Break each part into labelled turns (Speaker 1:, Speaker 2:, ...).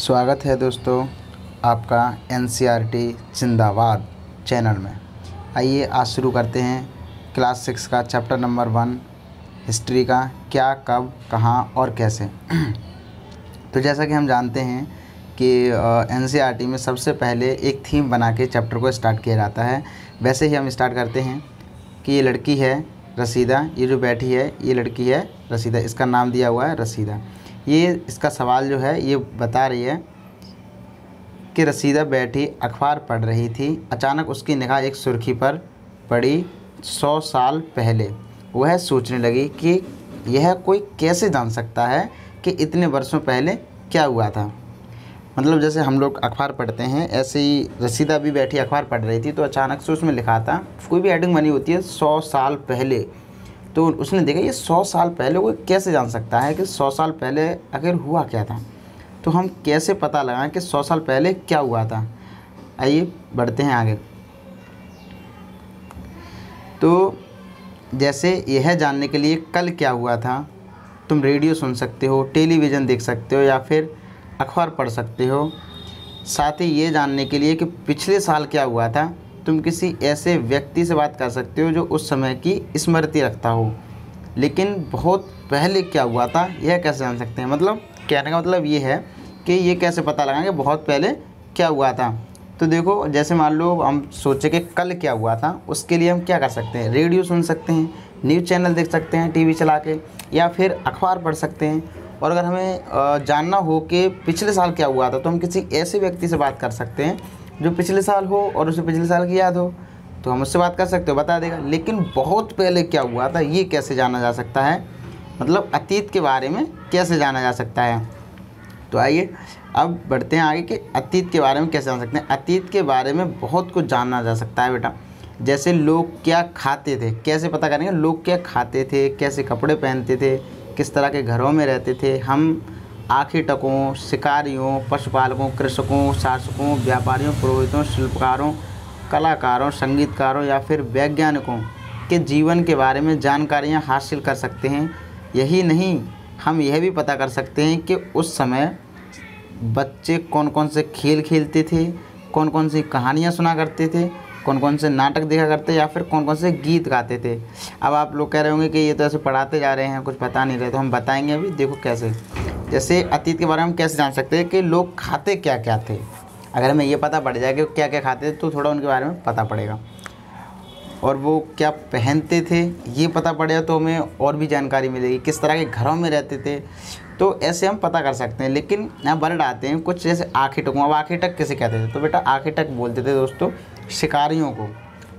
Speaker 1: स्वागत है दोस्तों आपका एनसीईआरटी जिंदाबाद चैनल में। आइए आज शुरू करते हैं क्लास 6 का चैप्टर नंबर 1 हिस्ट्री का, क्या, कब, कहाँ और कैसे। तो जैसा कि हम जानते हैं कि एनसीईआरटी में सबसे पहले एक थीम बना के चैप्टर को स्टार्ट किया जाता है। वैसे ही हम स्टार्ट करते हैं कि ये लड़की है रसीदा, ये जो बैठी है ये लड़की है रसीदा, इसका नाम दिया हुआ है रसीदा। ये इसका सवाल जो है ये बता रही है कि रसीदा बैठी अखबार पढ़ रही थी, अचानक उसकी निगाह एक सुर्खी पर पड़ी। 100 साल पहले वह सोचने लगी कि यह कोई कैसे जान सकता है कि इतने वर्षों पहले क्या हुआ था। मतलब जैसे हम लोग अखबार पढ़ते हैं ऐसे ही रसीदा भी बैठी अखबार पढ़ रही थी, तो अचानक से उसमें लिखा था, कोई भी हेडिंग बनी होती है 100 साल पहले, तो उसने देखा ये 100 साल पहले वो कैसे जान सकता है कि 100 साल पहले आखिर हुआ क्या था। तो हम कैसे पता लगाएं कि 100 साल पहले क्या हुआ था। आइए बढ़ते हैं आगे। तो जैसे यह जानने के लिए कल क्या हुआ था, तुम रेडियो सुन सकते हो, टेलीविज़न देख सकते हो या फिर अखबार पढ़ सकते हो। साथ ही ये जानने के लिए कि पिछले साल क्या हुआ था, तुम किसी ऐसे व्यक्ति से बात कर सकते हो जो उस समय की स्मृति रखता हो। लेकिन बहुत पहले क्या हुआ था यह कैसे जान सकते हैं। मतलब कहने का मतलब ये है कि ये कैसे पता लगाएंगे बहुत पहले क्या हुआ था। तो देखो जैसे मान लो हम सोचे कि कल क्या हुआ था, उसके लिए हम क्या कर सकते हैं, रेडियो सुन सकते हैं, न्यूज़ चैनल देख सकते हैं टीवी चला के, या फिर अखबार पढ़ सकते हैं। और अगर हमें जानना हो कि पिछले साल क्या हुआ था तो हम किसी ऐसे व्यक्ति से बात कर सकते हैं जो पिछले साल हो और उसे पिछले साल की याद हो, तो हम उससे बात कर सकते हो, बता देगा। लेकिन बहुत पहले क्या हुआ था ये कैसे जाना जा सकता है, मतलब अतीत के बारे में कैसे जाना जा सकता है। तो आइए अब बढ़ते हैं आगे कि अतीत के बारे में कैसे जान सकते हैं। अतीत के बारे में बहुत कुछ जानना जा सकता है बेटा। जैसे लोग क्या खाते थे, कैसे पता करेंगे लोग क्या खाते थे, कैसे कपड़े पहनते थे, किस तरह के घरों में रहते थे। हम आखिटकों, शिकारियों, पशुपालकों, कृषकों, शासकों, व्यापारियों, पुरोहितों, शिल्पकारों, कलाकारों, संगीतकारों या फिर वैज्ञानिकों के जीवन के बारे में जानकारियाँ हासिल कर सकते हैं। यही नहीं, हम यह भी पता कर सकते हैं कि उस समय बच्चे कौन कौन से खेल खेलते थे, कौन कौन सी कहानियाँ सुना करते थे, कौन कौन से नाटक देखा करते या फिर कौन कौन से गीत गाते थे। अब आप लोग कह रहे होंगे कि ये तो ऐसे पढ़ाते जा रहे हैं, कुछ पता नहीं रहे, तो हम बताएंगे अभी। देखो कैसे, जैसे अतीत के बारे में हम कैसे जान सकते हैं कि लोग खाते क्या क्या थे। अगर हमें ये पता पड़ जाए कि क्या क्या खाते थे तो थोड़ा उनके बारे में पता पड़ेगा। और वो क्या पहनते थे ये पता पड़ेगा तो हमें और भी जानकारी मिलेगी, किस तरह के घरों में रहते थे, तो ऐसे हम पता कर सकते हैं। लेकिन यहाँ वर्ड आते हैं कुछ जैसे आखिटकों। अब आखिटक किसे कहते थे, तो बेटा आखिटक बोलते थे दोस्तों शिकारियों को।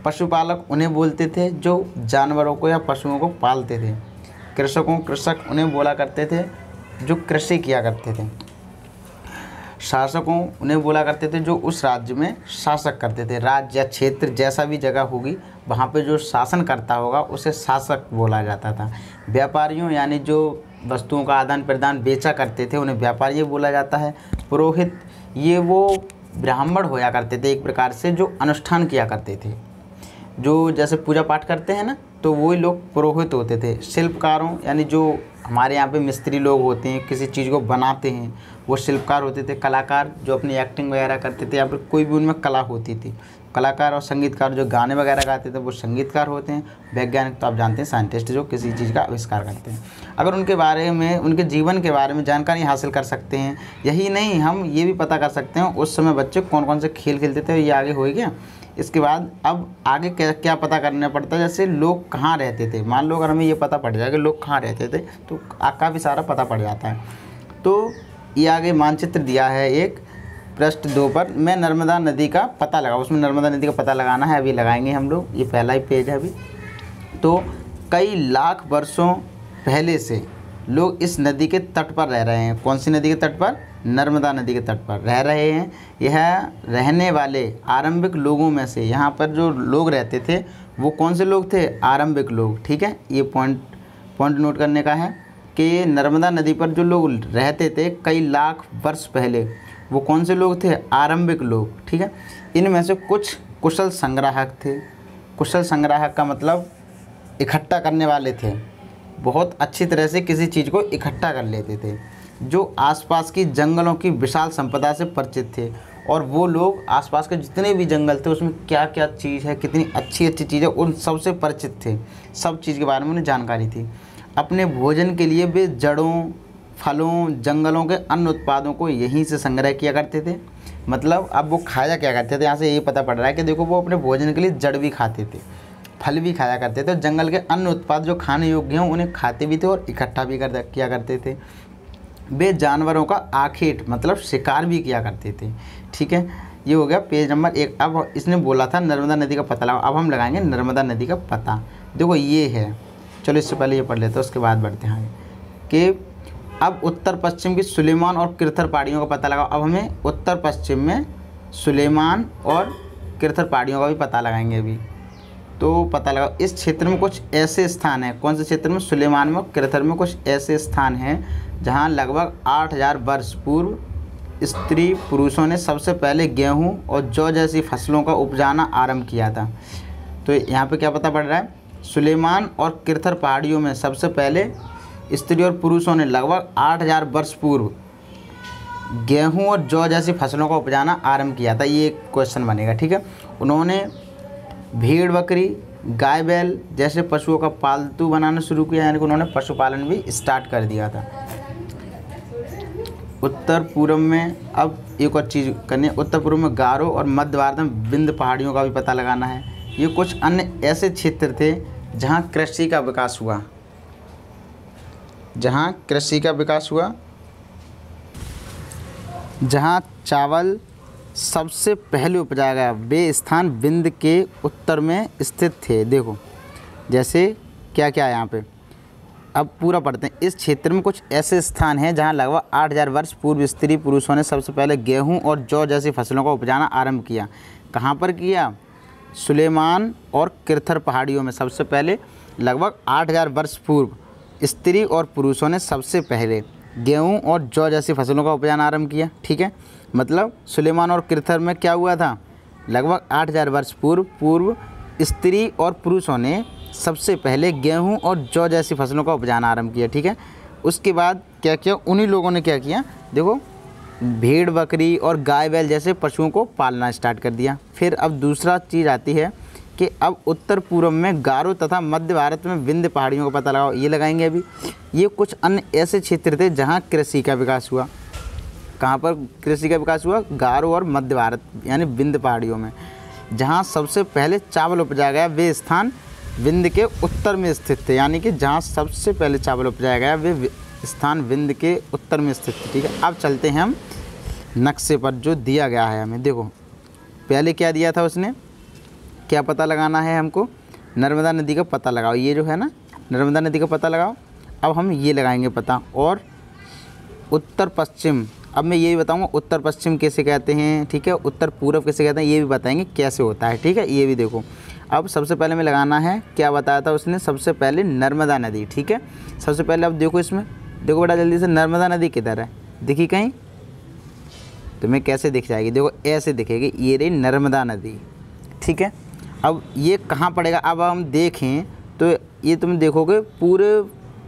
Speaker 1: पशुपालक उन्हें बोलते थे जो जानवरों को या पशुओं को पालते थे। कृषक उन्हें बोला करते थे जो कृषि किया करते थे। शासकों उन्हें बोला करते थे जो उस राज्य में शासक करते थे। राज्य या क्षेत्र जैसा भी जगह होगी वहाँ पे जो शासन करता होगा उसे शासक बोला जाता था। व्यापारियों यानी जो वस्तुओं का आदान प्रदान बेचा करते थे उन्हें व्यापारी बोला जाता है। पुरोहित ये वो ब्राह्मण होया करते थे एक प्रकार से जो अनुष्ठान किया करते थे, जो जैसे पूजा पाठ करते हैं ना, तो वही लोग पुरोहित होते थे। शिल्पकारों यानी जो हमारे यहाँ पे मिस्त्री लोग होते हैं, किसी चीज़ को बनाते हैं, वो शिल्पकार होते थे। कलाकार जो अपनी एक्टिंग वगैरह करते थे या फिर कोई भी उनमें कला होती थी। कलाकार और संगीतकार जो गाने वगैरह गाते थे वो संगीतकार होते हैं। वैज्ञानिक तो आप जानते हैं साइंटिस्ट जो किसी चीज़ का आविष्कार करते हैं। अगर उनके बारे में, उनके जीवन के बारे में जानकारी हासिल कर सकते हैं। यही नहीं, हम ये भी पता कर सकते हैं उस समय बच्चे कौन कौन से खेल खेलते थे, ये आगे हो गया। इसके बाद अब आगे क्या पता करना पड़ता है, जैसे लोग कहाँ रहते थे। मान लो अगर हमें ये पता पड़ जाए कि लोग कहाँ रहते थे तो काफ़ी सारा पता पड़ जाता है। तो ये आगे मानचित्र दिया है एक पृष्ठ 2 पर। मैं नर्मदा नदी का पता लगा, उसमें नर्मदा नदी का पता लगाना है, अभी लगाएंगे हम लोग, ये पहला ही पेज है अभी। तो कई लाख वर्षों पहले से लोग इस नदी के तट पर रह रहे हैं। कौन सी नदी के तट पर, नर्मदा नदी के तट पर रह रहे हैं। यह रहने वाले आरंभिक लोगों में से, यहाँ पर जो लोग रहते थे वो कौन से लोग थे, आरंभिक लोग। ठीक है, ये पॉइंट नोट करने का है कि नर्मदा नदी पर जो लोग रहते थे कई लाख वर्ष पहले, वो कौन से लोग थे, आरंभिक लोग। ठीक है, इनमें से कुछ कुशल संग्राहक थे। कुशल संग्राहक का मतलब इकट्ठा करने वाले थे, बहुत अच्छी तरह से किसी चीज़ को इकट्ठा कर लेते थे। जो आसपास की जंगलों की विशाल संपदा से परिचित थे। और वो लोग आसपास के जितने भी जंगल थे उसमें क्या क्या चीज़ है, कितनी अच्छी अच्छी चीज़ है, उन सब से परिचित थे। सब चीज़ के बारे में उन्हें जानकारी थी। अपने भोजन के लिए वे जड़ों, फलों, जंगलों के अन्य उत्पादों को यहीं से संग्रह किया करते थे। मतलब अब वो खाया क्या करते थे, यहाँ से ये पता पड़ रहा है कि देखो वो अपने भोजन के लिए जड़ भी खाते थे, फल भी खाया करते थे, जंगल के अन्य उत्पाद जो खाने योग्य हों उन्हें खाते भी थे और इकट्ठा भी किया करते थे। वे जानवरों का आखेट मतलब शिकार भी किया करते थे। ठीक है, ये हो गया पेज नंबर 1। अब इसने बोला था नर्मदा नदी का पता लगाओ। अब हम लगाएंगे नर्मदा नदी का पता। देखो ये है, चलो इससे पहले ये पढ़ लेते हैं उसके बाद बढ़ते हैं कि अब उत्तर पश्चिम की सुलेमान और किरथर पहाड़ियों का पता लगाओ। अब हमें उत्तर पश्चिम में सुलेमान और किरथर पहाड़ियों का भी पता लगाएंगे अभी। तो पता लगाओ इस क्षेत्र में कुछ ऐसे स्थान हैं, कौन से क्षेत्र में, सुलेमान में और किरथर में कुछ ऐसे स्थान हैं जहां लगभग 8000 वर्ष पूर्व स्त्री पुरुषों ने सबसे पहले गेहूं और जौ जैसी फसलों का उपजाना आरंभ किया था। तो यहाँ पे क्या पता पड़ रहा है, सुलेमान और किरथर पहाड़ियों में सबसे पहले स्त्री और पुरुषों ने लगभग 8000 वर्ष पूर्व गेहूं और जौ जैसी फसलों का उपजाना आरंभ किया था। ये एक क्वेश्चन बनेगा। ठीक है, उन्होंने भेड़ बकरी, गाय बैल जैसे पशुओं का पालतू बनाना शुरू किया, यानी कि उन्होंने पशुपालन भी स्टार्ट कर दिया था। उत्तर पूर्व में अब एक और चीज़ करनी है, उत्तर पूर्व में गारो और मध्य भारत में विंध्य पहाड़ियों का भी पता लगाना है। ये कुछ अन्य ऐसे क्षेत्र थे जहाँ कृषि का विकास हुआ, जहाँ कृषि का विकास हुआ, जहाँ चावल सबसे पहले उपजाया गया। वे स्थान विंध्य के उत्तर में स्थित थे। देखो जैसे क्या क्या है यहाँ पे, अब पूरा पढ़ते हैं। इस क्षेत्र में कुछ ऐसे स्थान हैं जहाँ लगभग 8000 वर्ष पूर्व स्त्री पुरुषों ने सबसे पहले गेहूं और जौ जैसी फसलों का उपजाना आरंभ किया। कहाँ पर किया, सुलेमान और किरथर पहाड़ियों में सबसे पहले लगभग 8000 वर्ष पूर्व स्त्री और पुरुषों ने सबसे पहले गेहूं और जौ जैसी फसलों का उपजाना आरंभ किया। ठीक है, मतलब सुलेमान और किरथर में क्या हुआ था, लगभग 8000 वर्ष पूर्व स्त्री और पुरुषों ने सबसे पहले गेहूं और जौ जैसी फसलों का उपजाना आरंभ किया। ठीक है, उसके बाद क्या किया, उन्हीं लोगों ने क्या किया, देखो भेड़ बकरी और गाय बैल जैसे पशुओं को पालना स्टार्ट कर दिया। फिर अब दूसरा चीज़ आती है कि अब उत्तर पूर्व में गारो तथा मध्य भारत में विंध्य पहाड़ियों का पता लगाओ। ये लगाएंगे अभी। ये कुछ अन्य ऐसे क्षेत्र थे जहाँ कृषि का विकास हुआ। कहाँ पर कृषि का विकास हुआ, गारो और मध्य भारत यानी विंध्य पहाड़ियों में। जहाँ सबसे पहले चावल उपजाया गया वे स्थान विंध्य के उत्तर में स्थित थे, यानी कि जहाँ सबसे पहले चावल उपजाया गया वे स्थान विंध्य के उत्तर में स्थित थे। ठीक है, अब चलते हैं हम नक्शे पर जो दिया गया है हमें। देखो पहले क्या दिया था उसने, क्या पता लगाना है हमको, नर्मदा नदी का पता लगाओ। ये जो है ना नर्मदा नदी का पता लगाओ। अब हम ये लगाएंगे पता, और उत्तर पश्चिम, अब मैं ये भी बताऊंगा उत्तर पश्चिम कैसे कहते हैं। ठीक है, उत्तर पूर्व कैसे कहते हैं ये भी बताएंगे कैसे होता है। ठीक है, ये भी देखो। अब सबसे पहले में लगाना है, क्या बताया था उसने, सबसे पहले नर्मदा नदी। ठीक है, सबसे पहले अब देखो इसमें, देखो बेटा जल्दी से, नर्मदा नदी किधर है, दिखी कहीं तुम्हें, कैसे दिख जाएगी, देखो ऐसे दिखेगी, ये रही नर्मदा नदी। ठीक है, अब ये कहाँ पड़ेगा, अब हम देखें तो ये तुम देखोगे पूरे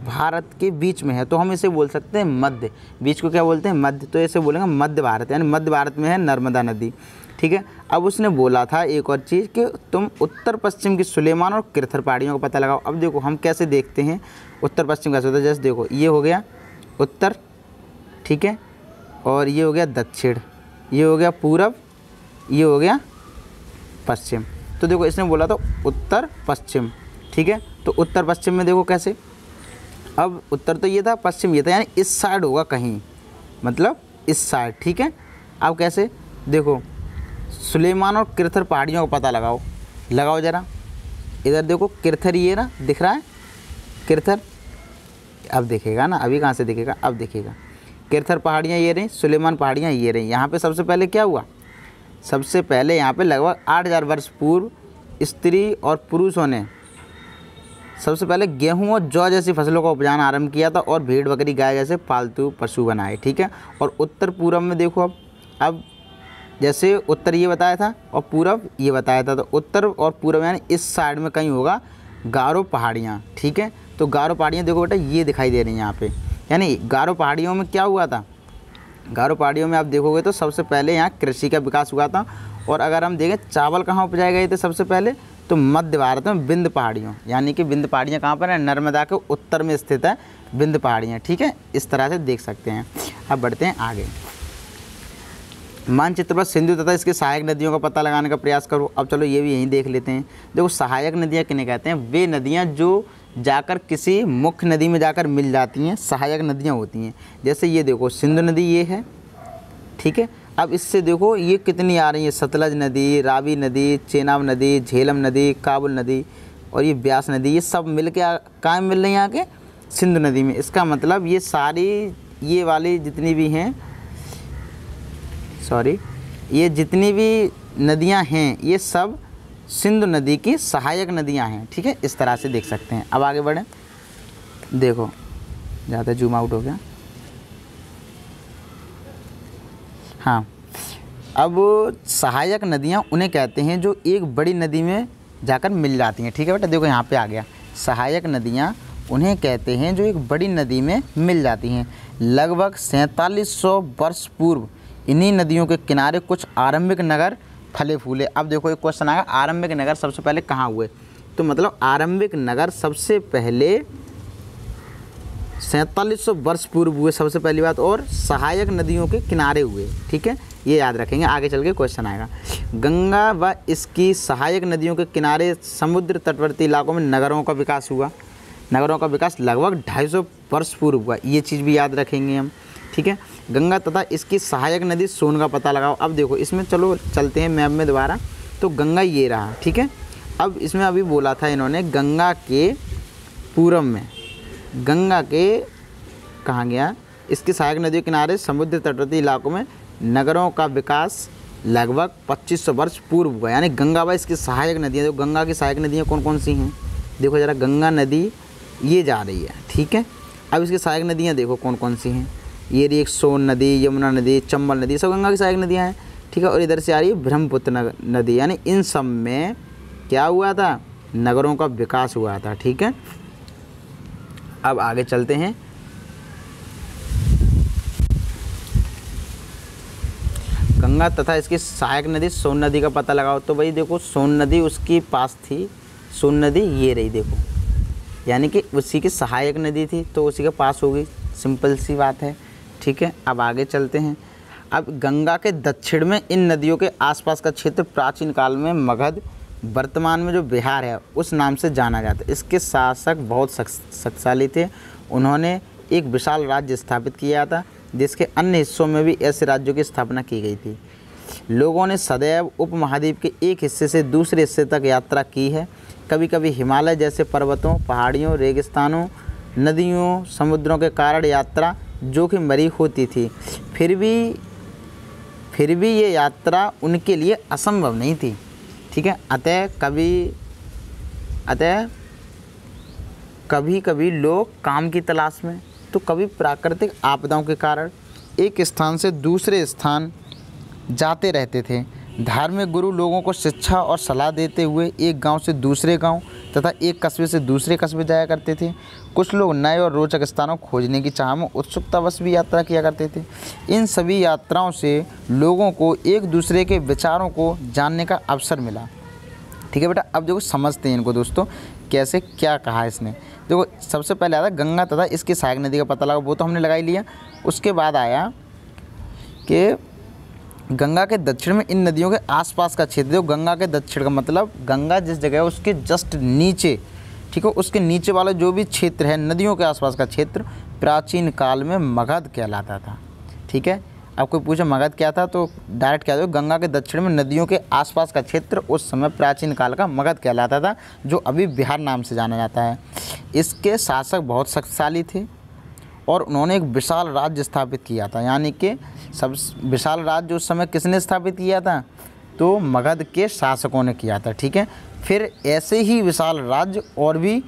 Speaker 1: भारत के बीच में है, तो हम इसे बोल सकते हैं मध्य। बीच को क्या बोलते हैं, मध्य। तो ऐसे बोलेंगे मध्य भारत, यानी मध्य भारत में है नर्मदा नदी। ठीक है, अब उसने बोला था एक और चीज़ कि तुम उत्तर पश्चिम की सुलेमान और किरथर पहाड़ियों का पता लगाओ। अब देखो हम कैसे देखते हैं उत्तर पश्चिम कैसे होता है, जैसे देखो ये हो गया उत्तर, ठीक है, और ये हो गया दक्षिण, ये हो गया पूरब, ये हो गया पश्चिम। तो देखो इसने बोला था उत्तर पश्चिम। ठीक है, तो उत्तर पश्चिम में देखो कैसे, अब उत्तर तो ये था, पश्चिम ये था, यानी इस साइड होगा कहीं, मतलब इस साइड। ठीक है, अब कैसे देखो, सुलेमान और किरथर पहाड़ियों का पता लगाओ, लगाओ ज़रा। इधर देखो किरथर, ये ना दिख रहा है किरथर, अब दिखेगा ना, अभी कहाँ से दिखेगा, अब दिखेगा। किरथर पहाड़ियाँ ये रहीं, सुलेमान पहाड़ियाँ ये रहीं। यहाँ पे सबसे पहले क्या हुआ, सबसे पहले यहाँ पे लगभग 8000 वर्ष पूर्व स्त्री और पुरुषों ने सबसे पहले गेहूं और जौ जैसी फसलों का उपजाना आरंभ किया था और भेड़ बकरी गाय जैसे पालतू पशु बनाए। ठीक है, और उत्तर पूर्व में देखो अब जैसे उत्तर ये बताया था और पूरब ये बताया था, तो उत्तर और पूर्व यानी इस साइड में कहीं होगा गारो पहाड़ियाँ। ठीक है, तो गारो पहाड़ियाँ देखो बेटा ये दिखाई दे रही हैं यहाँ पे, यानी गारो पहाड़ियों में क्या हुआ था, गारो पहाड़ियों में आप देखोगे तो सबसे पहले यहाँ कृषि का विकास हुआ था। और अगर हम देखें चावल कहाँ उपजाए गए थे सबसे पहले, तो मध्य भारत में विंध्य पहाड़ियों, यानी कि विंध्य पहाड़ियाँ कहाँ पर है, नर्मदा के उत्तर में स्थित है विंध्य पहाड़ियाँ। ठीक है, इस तरह से देख सकते हैं। अब बढ़ते हैं आगे। मानचित्र पर सिंधु तथा इसके सहायक नदियों का पता लगाने का प्रयास करो। अब चलो ये भी यहीं देख लेते हैं। देखो सहायक नदियाँ किन्हें कहते हैं, वे नदियाँ जो जाकर किसी मुख्य नदी में जाकर मिल जाती हैं, सहायक नदियाँ होती हैं। जैसे ये देखो सिंधु नदी ये है, ठीक है। अब इससे देखो ये कितनी आ रही है, सतलज नदी, रावी नदी, चेनाब नदी, झेलम नदी, काबुल नदी और ये ब्यास नदी, ये सब मिल के कहाँ मिल रही हैं आके, सिंधु नदी में। इसका मतलब ये सारी ये वाली जितनी भी हैं, सॉरी, ये जितनी भी नदियां हैं ये सब सिंधु नदी की सहायक नदियां हैं। ठीक है, इस तरह से देख सकते हैं। अब आगे बढ़ें। देखो ज़्यादा जूम आउट हो गया। हाँ, अब सहायक नदियां उन्हें कहते हैं जो एक बड़ी नदी में जाकर मिल जाती हैं। ठीक है बेटा, देखो यहाँ पे आ गया, सहायक नदियां उन्हें कहते हैं जो एक बड़ी नदी में मिल जाती हैं। लगभग 4700 वर्ष पूर्व इन्हीं नदियों के किनारे कुछ आरंभिक नगर फले फूले। अब देखो एक क्वेश्चन आएगा, आरंभिक नगर सबसे पहले कहाँ हुए, तो मतलब आरंभिक नगर सबसे पहले 4700 वर्ष पूर्व हुए सबसे पहली बात, और सहायक नदियों के किनारे हुए। ठीक है, ये याद रखेंगे, आगे चल के क्वेश्चन आएगा। गंगा व इसकी सहायक नदियों के किनारे समुद्र तटवर्ती इलाकों में नगरों का विकास हुआ। नगरों का विकास लगभग 250 वर्ष पूर्व हुआ, ये चीज़ भी याद रखेंगे हम। ठीक है, गंगा तथा इसकी सहायक नदी सोन का पता लगाओ। अब देखो इसमें चलो चलते हैं मैप में दोबारा, तो गंगा ये रहा। ठीक है, अब इसमें अभी बोला था इन्होंने गंगा के पूर्व में, गंगा के कहाँ गया, इसकी सहायक नदी के किनारे समुद्र तटवर्ती इलाकों में नगरों का विकास लगभग 2500 वर्ष पूर्व हुआ। यानी गंगा व इसकी सहायक नदियाँ, देखो गंगा की सहायक नदियाँ कौन कौन सी हैं, देखो ज़रा, गंगा नदी ये जा रही है। ठीक है, अब इसकी सहायक नदियाँ देखो कौन कौन सी हैं, ये रही एक सोन नदी, यमुना नदी, चंबल नदी, सब गंगा की सहायक नदियाँ हैं। ठीक है, और इधर से आ रही है ब्रह्मपुत्र नदी। यानी इन सब में क्या हुआ था, नगरों का विकास हुआ था। ठीक है, अब आगे चलते हैं। गंगा तथा इसकी सहायक नदी सोन नदी का पता लगाओ। तो भाई देखो सोन नदी उसकी पास थी, सोन नदी ये रही देखो, यानी कि उसी की सहायक नदी थी तो उसी के पास होगी, सिंपल सी बात है। ठीक है, अब आगे चलते हैं। अब गंगा के दक्षिण में इन नदियों के आसपास का क्षेत्र प्राचीन काल में मगध, वर्तमान में जो बिहार है उस नाम से जाना जाता है। इसके शासक बहुत शक्तिशाली थे, उन्होंने एक विशाल राज्य स्थापित किया था जिसके अन्य हिस्सों में भी ऐसे राज्यों की स्थापना की गई थी। लोगों ने सदैव उपमहाद्वीप के एक हिस्से से दूसरे हिस्से तक यात्रा की है। कभी कभी हिमालय जैसे पर्वतों, पहाड़ियों, रेगिस्तानों, नदियों, समुद्रों के कारण यात्रा जोखिम भरी होती थी, फिर भी ये यात्रा उनके लिए असंभव नहीं थी। ठीक है, अतः कभी कभी लोग काम की तलाश में, तो कभी प्राकृतिक आपदाओं के कारण एक स्थान से दूसरे स्थान जाते रहते थे। धार्मिक गुरु लोगों को शिक्षा और सलाह देते हुए एक गांव से दूसरे गांव तथा एक कस्बे से दूसरे कस्बे जाया करते थे। कुछ लोग नए और रोचक स्थानों खोजने की चाह में उत्सुकतावश भी यात्रा किया करते थे। इन सभी यात्राओं से लोगों को एक दूसरे के विचारों को जानने का अवसर मिला। ठीक है बेटा, अब देखो समझते हैं इनको दोस्तों, कैसे क्या कहा इसने। देखो सबसे पहले आता गंगा तथा इसकी सहायक नदी का पता लगा, वो तो हमने लगा ही लिया। उसके बाद आया कि गंगा के दक्षिण में इन नदियों के आसपास का क्षेत्र। देखो गंगा के दक्षिण का मतलब गंगा जिस जगह है उसके जस्ट नीचे, ठीक है, उसके नीचे वाला जो भी क्षेत्र है नदियों के आसपास का क्षेत्र प्राचीन काल में मगध कहलाता था। ठीक है, अब कोई पूछे मगध क्या था तो डायरेक्ट कह दो गंगा के दक्षिण में नदियों के आसपास का क्षेत्र उस समय प्राचीन काल का मगध कहलाता था, जो अभी बिहार नाम से जाना जाता है। इसके शासक बहुत शक्तिशाली थे और उन्होंने एक विशाल राज्य स्थापित किया था। यानी कि सब विशाल राज्य उस समय किसने स्थापित किया था, तो मगध के शासकों ने किया था। ठीक है, फिर ऐसे ही विशाल राज्य और भी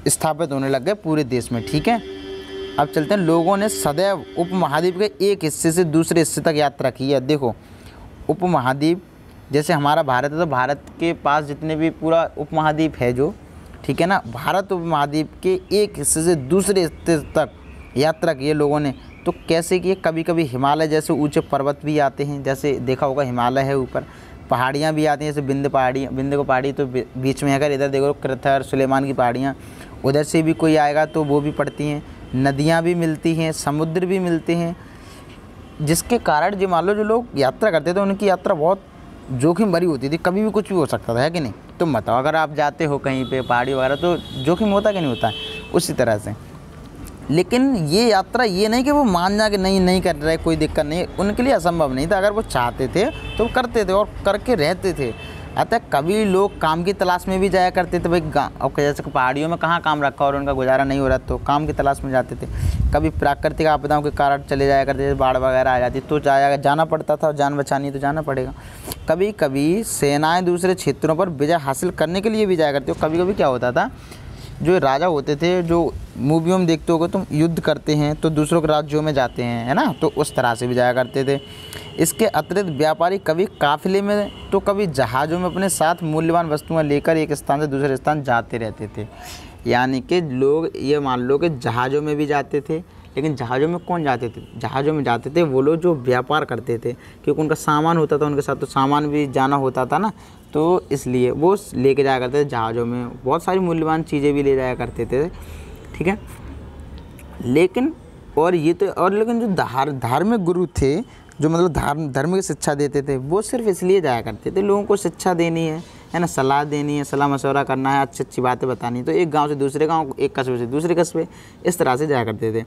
Speaker 1: स्थापित होने लग गए पूरे देश में। ठीक है, अब चलते हैं। लोगों ने सदैव उपमहाद्वीप के एक हिस्से से दूसरे हिस्से तक यात्रा की है। देखो उपमहाद्वीप जैसे हमारा भारत है, तो भारत के पास जितने भी पूरा उपमहाद्वीप है जो, ठीक है ना, भारत उपमहाद्वीप के एक हिस्से से दूसरे हिस्से तक यात्रा की है लोगों ने, तो कैसे की है, कभी कभी हिमालय जैसे ऊंचे पर्वत भी आते हैं, जैसे देखा होगा हिमालय है ऊपर, पहाड़ियाँ भी आती हैं, जैसे विंध्य को पहाड़ी तो बीच में है, अगर इधर देखो कृथर सुलेमान की पहाड़ियाँ, उधर से भी कोई आएगा तो वो भी पड़ती हैं, नदियाँ भी मिलती हैं, समुद्र भी मिलते हैं, जिसके कारण जो मान लो जो लोग यात्रा करते थे उनकी यात्रा बहुत जोखिम भरी होती थी, कभी भी कुछ भी हो सकता था, है कि नहीं। तुम बताओ अगर आप जाते हो कहीं पे पहाड़ी वगैरह तो जोखिम होता कि नहीं होता है, उसी तरह से। लेकिन ये यात्रा ये नहीं कि वो मान जा कि नहीं कर रहे, कोई दिक्कत नहीं, उनके लिए असंभव नहीं था, अगर वो चाहते थे तो वो करते थे और करके रहते थे। अतः कभी लोग काम की तलाश में भी जाया करते थे, भाई और जैसे पहाड़ियों में कहाँ काम रखा और उनका गुजारा नहीं हो रहा तो काम की तलाश में जाते थे। कभी प्राकृतिक आपदाओं के कारण चले जाया करते थे, बाढ़ वगैरह आ जाती तो जाना पड़ता था, जान बचानी तो जाना पड़ेगा। कभी कभी सेनाएं दूसरे क्षेत्रों पर विजय हासिल करने के लिए भी जाया करती। कभी कभी क्या होता था, जो राजा होते थे, जो मूवियों में देखते होगे तुम, युद्ध करते हैं तो दूसरों के राज्यों में जाते हैं, है ना, तो उस तरह से भी जाया करते थे। इसके अतिरिक्त व्यापारी कभी काफिले में तो कभी जहाज़ों में अपने साथ मूल्यवान वस्तुएं लेकर एक स्थान से दूसरे स्थान जाते रहते थे। यानी कि लोग ये मान लो कि जहाज़ों में भी जाते थे, लेकिन जहाज़ों में कौन जाते थे, जहाज़ों में जाते थे वो लोग जो व्यापार करते थे, क्योंकि उनका सामान होता था उनके साथ, तो सामान भी जाना होता था ना, तो इसलिए वो लेके जाया करते थे जहाज़ों में, बहुत सारी मूल्यवान चीज़ें भी ले जाया करते थे, ठीक है। लेकिन और ये तो और लेकिन जो धार्मिक गुरु थे, जो मतलब धर्म की शिक्षा देते थे, वो सिर्फ इसलिए जाया करते थे, लोगों को शिक्षा देनी है ना, सलाह देनी है, सलाह मशवरा करना है, अच्छी अच्छी बातें बतानी, तो एक गांव से दूसरे गांव, एक कस्बे से दूसरे कस्बे, इस तरह से जाया करते थे।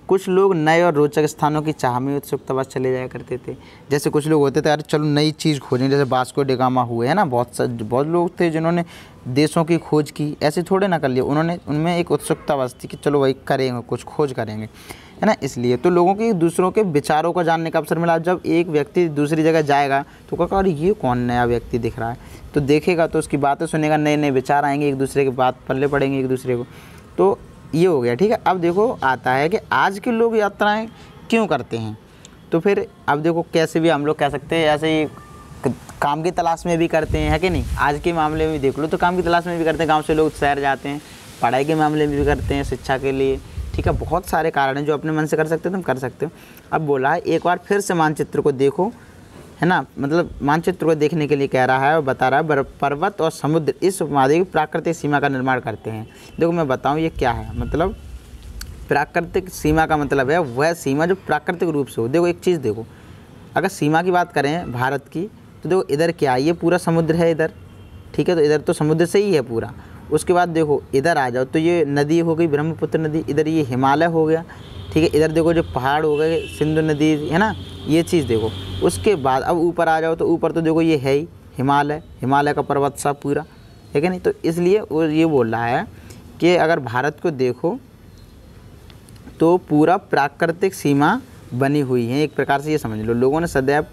Speaker 1: कुछ लोग नए और रोचक स्थानों की चाह में उत्सुकतावश चले जाया करते थे। जैसे कुछ लोग होते थे, अरे चलो नई चीज़ खोजें, जैसे वास्को डी गामा हुए, है ना, बहुत लोग थे जिन्होंने देशों की खोज की, ऐसे थोड़े ना कर लिया उन्होंने, उनमें एक उत्सुकतावश थी कि चलो भाई करेंगे, कुछ खोज करेंगे, है ना। इसलिए तो लोगों के दूसरों के विचारों को जानने का अवसर मिला। जब एक व्यक्ति दूसरी जगह जाएगा तो कहा अरे ये कौन नया व्यक्ति दिख रहा है, तो देखेगा तो उसकी बातें सुनेगा, नए नए विचार आएंगे, एक दूसरे की बात पल्ले पड़ेंगे एक दूसरे को, तो ये हो गया, ठीक है। अब देखो आता है कि आज के लोग यात्राएं क्यों करते हैं, तो फिर अब देखो कैसे भी हम लोग कह सकते हैं, ऐसे ही काम की तलाश में भी करते हैं, है कि नहीं। आज के मामले में देख लो तो काम की तलाश में भी करते हैं, गांव से लोग शहर जाते हैं, पढ़ाई के मामले में भी करते हैं, शिक्षा के लिए, ठीक है। बहुत सारे कारण हैं जो अपने मन से कर सकते हो, तुम कर सकते हो। अब बोला है एक बार फिर से मानचित्र को देखो, है ना, मतलब मानचित्र को देखने के लिए कह रहा है और बता रहा है पर्वत और समुद्र इस उपमहाद्वीप की प्राकृतिक सीमा का निर्माण करते हैं। देखो मैं बताऊं ये क्या है, मतलब प्राकृतिक सीमा का मतलब है वह सीमा जो प्राकृतिक रूप से हो। देखो एक चीज़ देखो, अगर सीमा की बात करें भारत की तो देखो इधर क्या है, ये पूरा समुद्र है इधर, ठीक है, तो इधर तो समुद्र से ही है पूरा। उसके बाद देखो इधर आ जाओ तो ये नदी हो गई ब्रह्मपुत्र नदी, इधर ये हिमालय हो गया, ठीक है, इधर देखो जो पहाड़ हो गए सिंधु नदी, है ना, ये चीज़ देखो। उसके बाद अब ऊपर आ जाओ तो ऊपर तो देखो ये है ही हिमालय का पर्वत सा पूरा, है कि नहीं। तो इसलिए वो ये बोल रहा है कि अगर भारत को देखो तो पूरा प्राकृतिक सीमा बनी हुई है, एक प्रकार से ये समझ लो लोगों ने सदैव,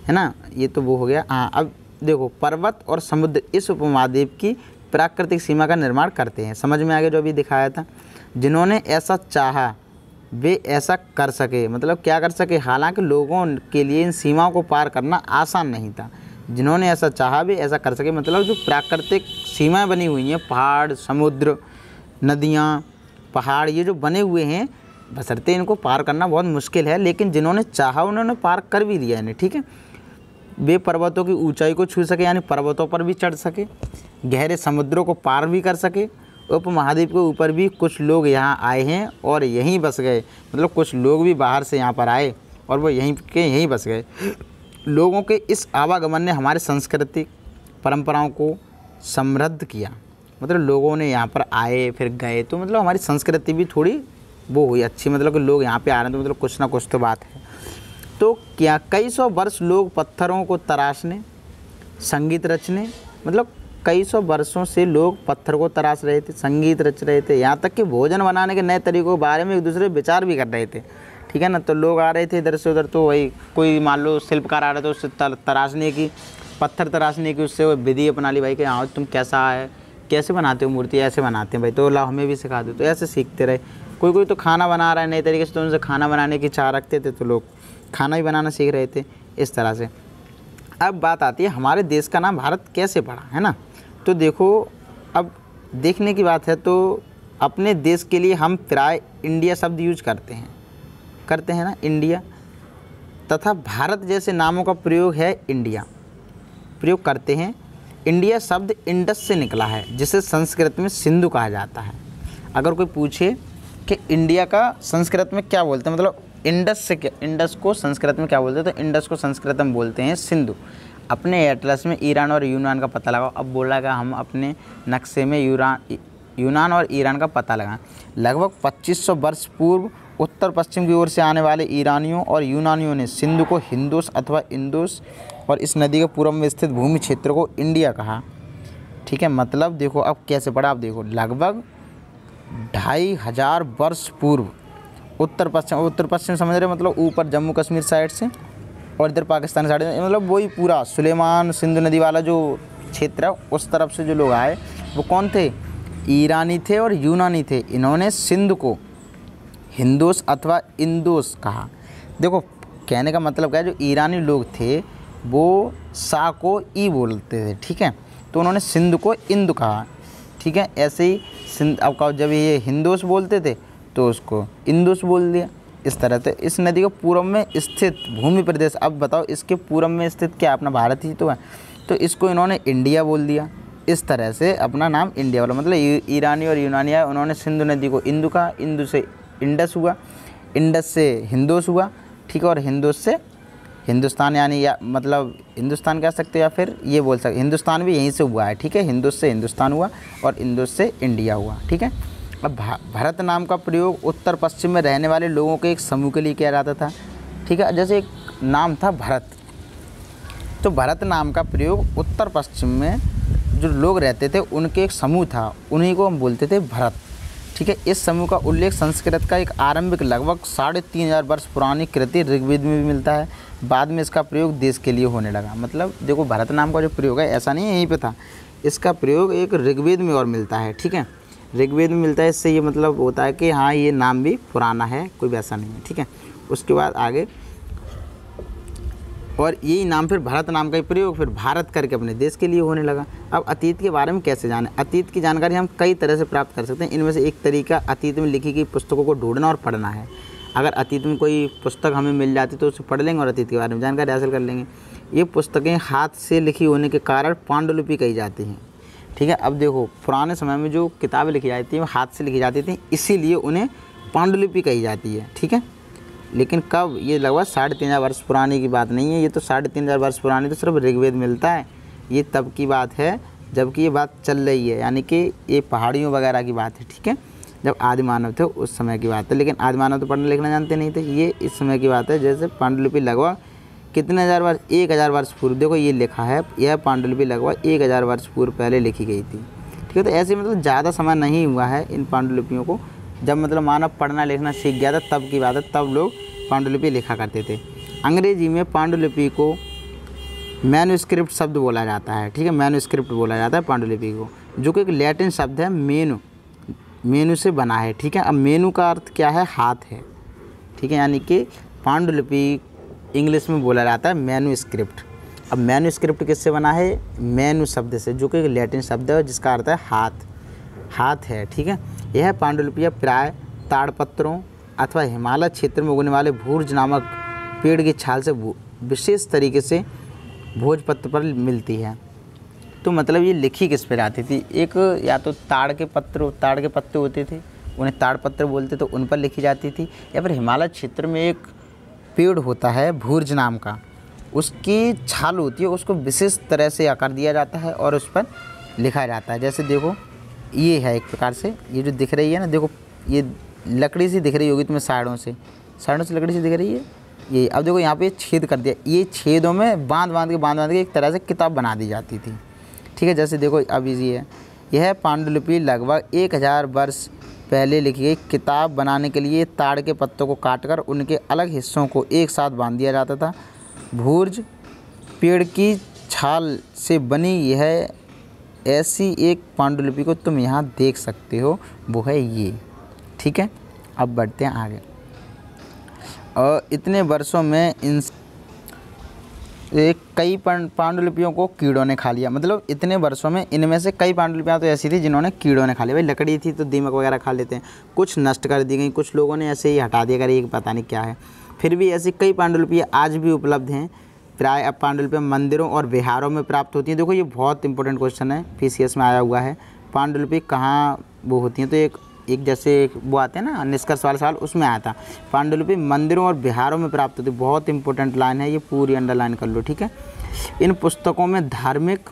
Speaker 1: है ना, ये तो वो हो गया। हाँ अब देखो पर्वत और समुद्र इस उपमहाद्वीप की प्राकृतिक सीमा का निर्माण करते हैं, समझ में आ गया जो अभी दिखाया था। जिन्होंने ऐसा चाहा वे ऐसा कर सके, मतलब क्या कर सके, हालांकि लोगों के लिए इन सीमाओं को पार करना आसान नहीं था। जिन्होंने ऐसा चाहा वे ऐसा कर सके, मतलब जो प्राकृतिक सीमाएं बनी हुई हैं, पहाड़ समुद्र नदियाँ पहाड़ ये जो बने हुए हैं, बशर्ते इनको पार करना बहुत मुश्किल है, लेकिन जिन्होंने चाहा उन्होंने पार कर भी लिया इन्हें, ठीक है। वे पर्वतों की ऊंचाई को छू सके, यानी पर्वतों पर भी चढ़ सके, गहरे समुद्रों को पार भी कर सके। उपमहाद्वीप के ऊपर भी कुछ लोग यहाँ आए हैं और यहीं बस गए, मतलब कुछ लोग भी बाहर से यहाँ पर आए और वो यहीं बस गए। लोगों के इस आवागमन ने हमारे सांस्कृतिक परंपराओं को समृद्ध किया, मतलब लोगों ने यहाँ पर आए फिर गए तो मतलब हमारी संस्कृति भी थोड़ी वो हुई अच्छी, मतलब कि लोग यहाँ पे आ रहे हैं तो मतलब कुछ ना कुछ तो बात है। तो क्या कई सौ वर्ष लोग पत्थरों को तराशने संगीत रचने, मतलब कई सौ वर्षों से लोग पत्थर को तराश रहे थे, संगीत रच रहे थे, यहाँ तक कि भोजन बनाने के नए तरीक़ों के बारे में एक दूसरे विचार भी कर रहे थे, ठीक है ना। तो लोग आ रहे थे इधर से उधर, तो वही कोई मान लो शिल्पकार आ रहा था उससे तराशने की, पत्थर तराशने की, उससे वो विधि अपना ली भाई कि हाँ तुम कैसा है, कैसे बनाते हो मूर्ति, ऐसे बनाते हैं भाई, तो ला हमें भी सिखा दो, तो ऐसे सीखते रहे। कोई तो खाना बना रहा है नए तरीके से, तो उनसे खाना बनाने की चाह रखते थे, तो लोग खाना भी बनाना सीख रहे थे इस तरह से। अब बात आती है हमारे देश का नाम भारत कैसे पड़ा, है ना। तो देखो अब देखने की बात है तो अपने देश के लिए हम प्राय इंडिया शब्द यूज करते हैं ना, इंडिया, तथा भारत जैसे नामों का प्रयोग है इंडिया, प्रयोग करते हैं। इंडिया शब्द इंडस से निकला है, जिसे संस्कृत में सिंधु कहा जाता है। अगर कोई पूछे कि इंडिया का संस्कृत में क्या बोलते हैं, मतलब इंडस से क्या, इंडस को संस्कृत में क्या बोलते हैं, तो इंडस को संस्कृत में बोलते हैं सिंधु। अपने एटलस में ईरान और यूनान का पता लगाओ। अब बोला कि हम अपने नक्शे में यूनान और ईरान का पता लगाएं। लगभग 2500 वर्ष पूर्व उत्तर पश्चिम की ओर से आने वाले ईरानियों और यूनानियों ने सिंधु को हिंदोस अथवा इंदोस और इस नदी के पूर्व में स्थित भूमि क्षेत्र को इंडिया कहा। ठीक है, मतलब देखो अब कैसे पढ़ा, आप देखो लगभग 2500 वर्ष पूर्व उत्तर पश्चिम समझ रहे, मतलब ऊपर जम्मू कश्मीर साइड से और इधर पाकिस्तान साइड से, मतलब वही पूरा सुलेमान सिंधु नदी वाला जो क्षेत्र है उस तरफ से जो लोग आए वो कौन थे, ईरानी थे और यूनानी थे। इन्होंने सिंधु को हिंदोस अथवा इंदोस कहा। देखो कहने का मतलब क्या है, जो ईरानी लोग थे वो सा को ई बोलते थे, ठीक है, तो उन्होंने सिंधु को इंदु कहा। ठीक है, ऐसे ही सिंध, अब जब ये हिंदोस बोलते थे तो उसको इंदोस बोल दिया। इस तरह से इस नदी के पूर्व में स्थित भूमि प्रदेश, अब बताओ इसके पूर्व में स्थित क्या अपना भारत ही तो है, तो इसको इन्होंने इंडिया बोल दिया। इस तरह से अपना नाम इंडिया वाला, मतलब ईरानी और यूनानी आए, उन्होंने सिंधु नदी को इंदु कहा, इंदु से इंडस हुआ, इंडस से हिंदोस हुआ, ठीक है, और हिंदोस से हिंदुस्तान, यानी या मतलब हिंदुस्तान कह सकते हो या फिर ये बोल सकते, हिंदुस्तान भी यहीं से हुआ है। ठीक है, हिंदुस से हिंदुस्तान हुआ और इंदोस से इंडिया हुआ। ठीक है, अब भारत नाम का प्रयोग उत्तर पश्चिम में रहने वाले लोगों के एक समूह के लिए किया जाता था। ठीक है, जैसे एक नाम था भरत, तो भरत नाम का प्रयोग उत्तर पश्चिम में जो लोग रहते थे उनके एक समूह था, उन्हीं को हम बोलते थे भरत। ठीक है, इस समूह का उल्लेख संस्कृत का एक आरंभिक लगभग 3500 वर्ष पुरानी कृति ऋग्वेद में भी मिलता है। बाद में इसका प्रयोग देश के लिए होने लगा। मतलब देखो भरत नाम का जो प्रयोग है ऐसा नहीं है यहीं पे था, इसका प्रयोग एक ऋग्वेद में और मिलता है। ठीक है, ऋग्वेद में मिलता है, इससे ये मतलब होता है कि हाँ ये नाम भी पुराना है, कोई वैसा नहीं है। ठीक है, उसके बाद आगे, और यही नाम फिर भारत नाम का ही प्रयोग फिर भारत करके अपने देश के लिए होने लगा। अब अतीत के बारे में कैसे जानें? अतीत की जानकारी हम कई तरह से प्राप्त कर सकते हैं। इनमें से एक तरीका अतीत में लिखी गई पुस्तकों को ढूंढना और पढ़ना है। अगर अतीत में कोई पुस्तक हमें मिल जाती तो उसे पढ़ लेंगे और अतीत के बारे में जानकारी हासिल कर लेंगे। ये पुस्तकें हाथ से लिखी होने के कारण पांडुलिपि कही जाती हैं। ठीक है, अब देखो पुराने समय में जो किताबें लिखी जाती थी वो हाथ से लिखी जाती थी, इसीलिए उन्हें पांडुलिपि कही जाती है। ठीक है, लेकिन कब, ये लगभग 3500 वर्ष पुरानी की बात नहीं है, ये तो 3500 वर्ष पुरानी तो सिर्फ ऋग्वेद मिलता है। ये तब की बात है जबकि ये बात चल रही है, यानी कि ये पहाड़ियों वगैरह की बात है। ठीक है, जब आदि मानव थे उस समय की बात है, लेकिन आदि मानव तो पढ़ना लिखना जानते नहीं थे। ये इस समय की बात है, जैसे पांडुलिपि लगभग कितने हज़ार वर्ष, 1000 वर्ष पूर्व, देखो ये लिखा है, यह पांडुलिपि लगभग 1000 वर्ष पूर्व पहले लिखी गई थी। ठीक है, तो ऐसे मतलब ज़्यादा समय नहीं हुआ है इन पांडुलिपियों को। जब मतलब मानव पढ़ना लिखना सीख गया था तब की बात है, तब लोग पांडुलिपि लिखा करते थे। अंग्रेजी में पांडुलिपि को मैन्युस्क्रिप्ट शब्द बोला जाता है। ठीक है, मैन्युस्क्रिप्ट बोला जाता है पांडुलिपि को, जो कि एक लैटिन शब्द है मेनू से बना है। ठीक है, अब मेनू का अर्थ क्या है, हाथ है। ठीक है, यानी कि पांडुलिपि इंग्लिश में बोला जाता है मैन्युस्क्रिप्ट। अब मैन्युस्क्रिप्ट किससे बना है, मेनू शब्द से, जो कि एक लैटिन शब्द है जिसका अर्थ है हाथ है। ठीक है, यह पांडुलिपियाँ प्राय ताड़पत्रों अथवा हिमालय क्षेत्र में उगने वाले भूर्ज नामक पेड़ की छाल से विशेष तरीके से भोजपत्र पर मिलती है। तो मतलब ये लिखी किस पर जाती थी, एक या तो ताड़ के पत्ते होते थे, उन्हें ताड़पत्र बोलते, तो उन पर लिखी जाती थी, या फिर हिमालय क्षेत्र में एक पेड़ होता है भूर्ज नाम का, उसकी छाल होती है, उसको विशेष तरह से आकार दिया जाता है और उस पर लिखा जाता है। जैसे देखो ये है एक प्रकार से, ये जो दिख रही है ना, देखो ये लकड़ी सी दिख रही होगी तुम्हें, साइडों से लकड़ी सी दिख रही है ये। अब देखो यहाँ पे छेद कर दिया, ये छेदों में बांध के एक तरह से किताब बना दी जाती थी। ठीक है, जैसे देखो अब ये है, यह पांडुलिपि लगभग 1000 वर्ष पहले लिखी गई। किताब बनाने के लिए ताड़ के पत्तों को काटकर उनके अलग हिस्सों को एक साथ बांध दिया जाता था। भूर्ज पेड़ की छाल से बनी यह ऐसी एक पांडुलिपि को तुम यहाँ देख सकते हो, वो है ये। ठीक है, अब बढ़ते हैं आगे। और इतने वर्षों में कई पांडुलिपियों को कीड़ों ने खा लिया। मतलब इतने वर्षों में इनमें से कई पांडुलिपियाँ तो ऐसी थी जिन्होंने कीड़ों ने खा लिया। भाई लकड़ी थी तो दीमक वगैरह खा लेते हैं, कुछ नष्ट कर दी गई, कुछ लोगों ने ऐसे ही हटा दिया, करिए पता नहीं क्या है। फिर भी ऐसी कई पांडुलिपियाँ आज भी उपलब्ध हैं। प्राय अब पांडुलिपियाँ मंदिरों और विहारों में प्राप्त होती हैं। देखो ये बहुत इंपॉर्टेंट क्वेश्चन है, PCS में आया हुआ है। पांडुलिपि कहाँ वो होती हैं, तो एक जैसे वो आते हैं ना निष्कर्ष वाला सवाल, उसमें आया था पांडुलिपि मंदिरों और विहारों में प्राप्त होती है। बहुत इंपॉर्टेंट लाइन है, ये पूरी अंडरलाइन कर लो, ठीक है। इन पुस्तकों में धार्मिक,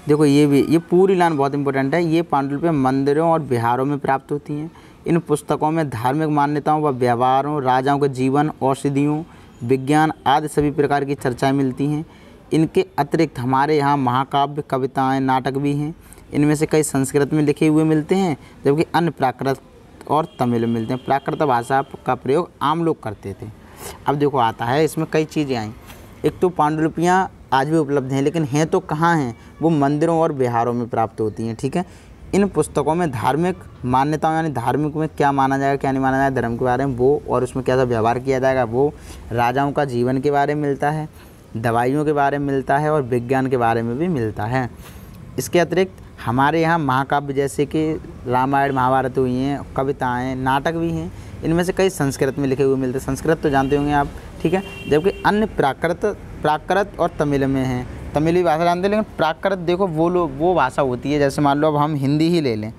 Speaker 1: देखो ये पूरी लाइन बहुत इंपॉर्टेंट है। ये पांडुलिपि मंदिरों और विहारों में प्राप्त होती हैं। इन पुस्तकों में धार्मिक मान्यताओं व व्यवहारों, राजाओं के जीवन, औषधियों, विज्ञान आदि सभी प्रकार की चर्चाएँ मिलती हैं। इनके अतिरिक्त हमारे यहाँ महाकाव्य, कविताएँ, नाटक भी हैं। इनमें से कई संस्कृत में लिखे हुए मिलते हैं, जबकि अन्य प्राकृत और तमिल में मिलते हैं। प्राकृत भाषा का प्रयोग आम लोग करते थे। अब देखो आता है, इसमें कई चीज़ें आई। एक तो पांडुलिपियाँ आज भी उपलब्ध हैं, लेकिन हैं तो कहाँ हैं, वो मंदिरों और विहारों में प्राप्त होती हैं, ठीक है। इन पुस्तकों में धार्मिक मान्यताओं, यानी धार्मिक में क्या माना जाएगा क्या नहीं माना जाएगा, धर्म के बारे में वो, और उसमें कैसा व्यवहार किया जाएगा वो, राजाओं का जीवन के बारे में मिलता है, दवाइयों के बारे में मिलता है, और विज्ञान के बारे में भी मिलता है। इसके अतिरिक्त हमारे यहाँ महाकाव्य जैसे कि रामायण महाभारत हुई हैं, कविताएँ, नाटक भी हैं। इनमें से कई संस्कृत में लिखे हुए मिलते हैं, संस्कृत तो जानते होंगे आप, ठीक है। जबकि अन्य प्राकृत और तमिल में हैं। तमिली भाषा जानते हैं, लेकिन प्राकृत देखो वो भाषा होती है, जैसे मान लो अब हम हिंदी ही ले लें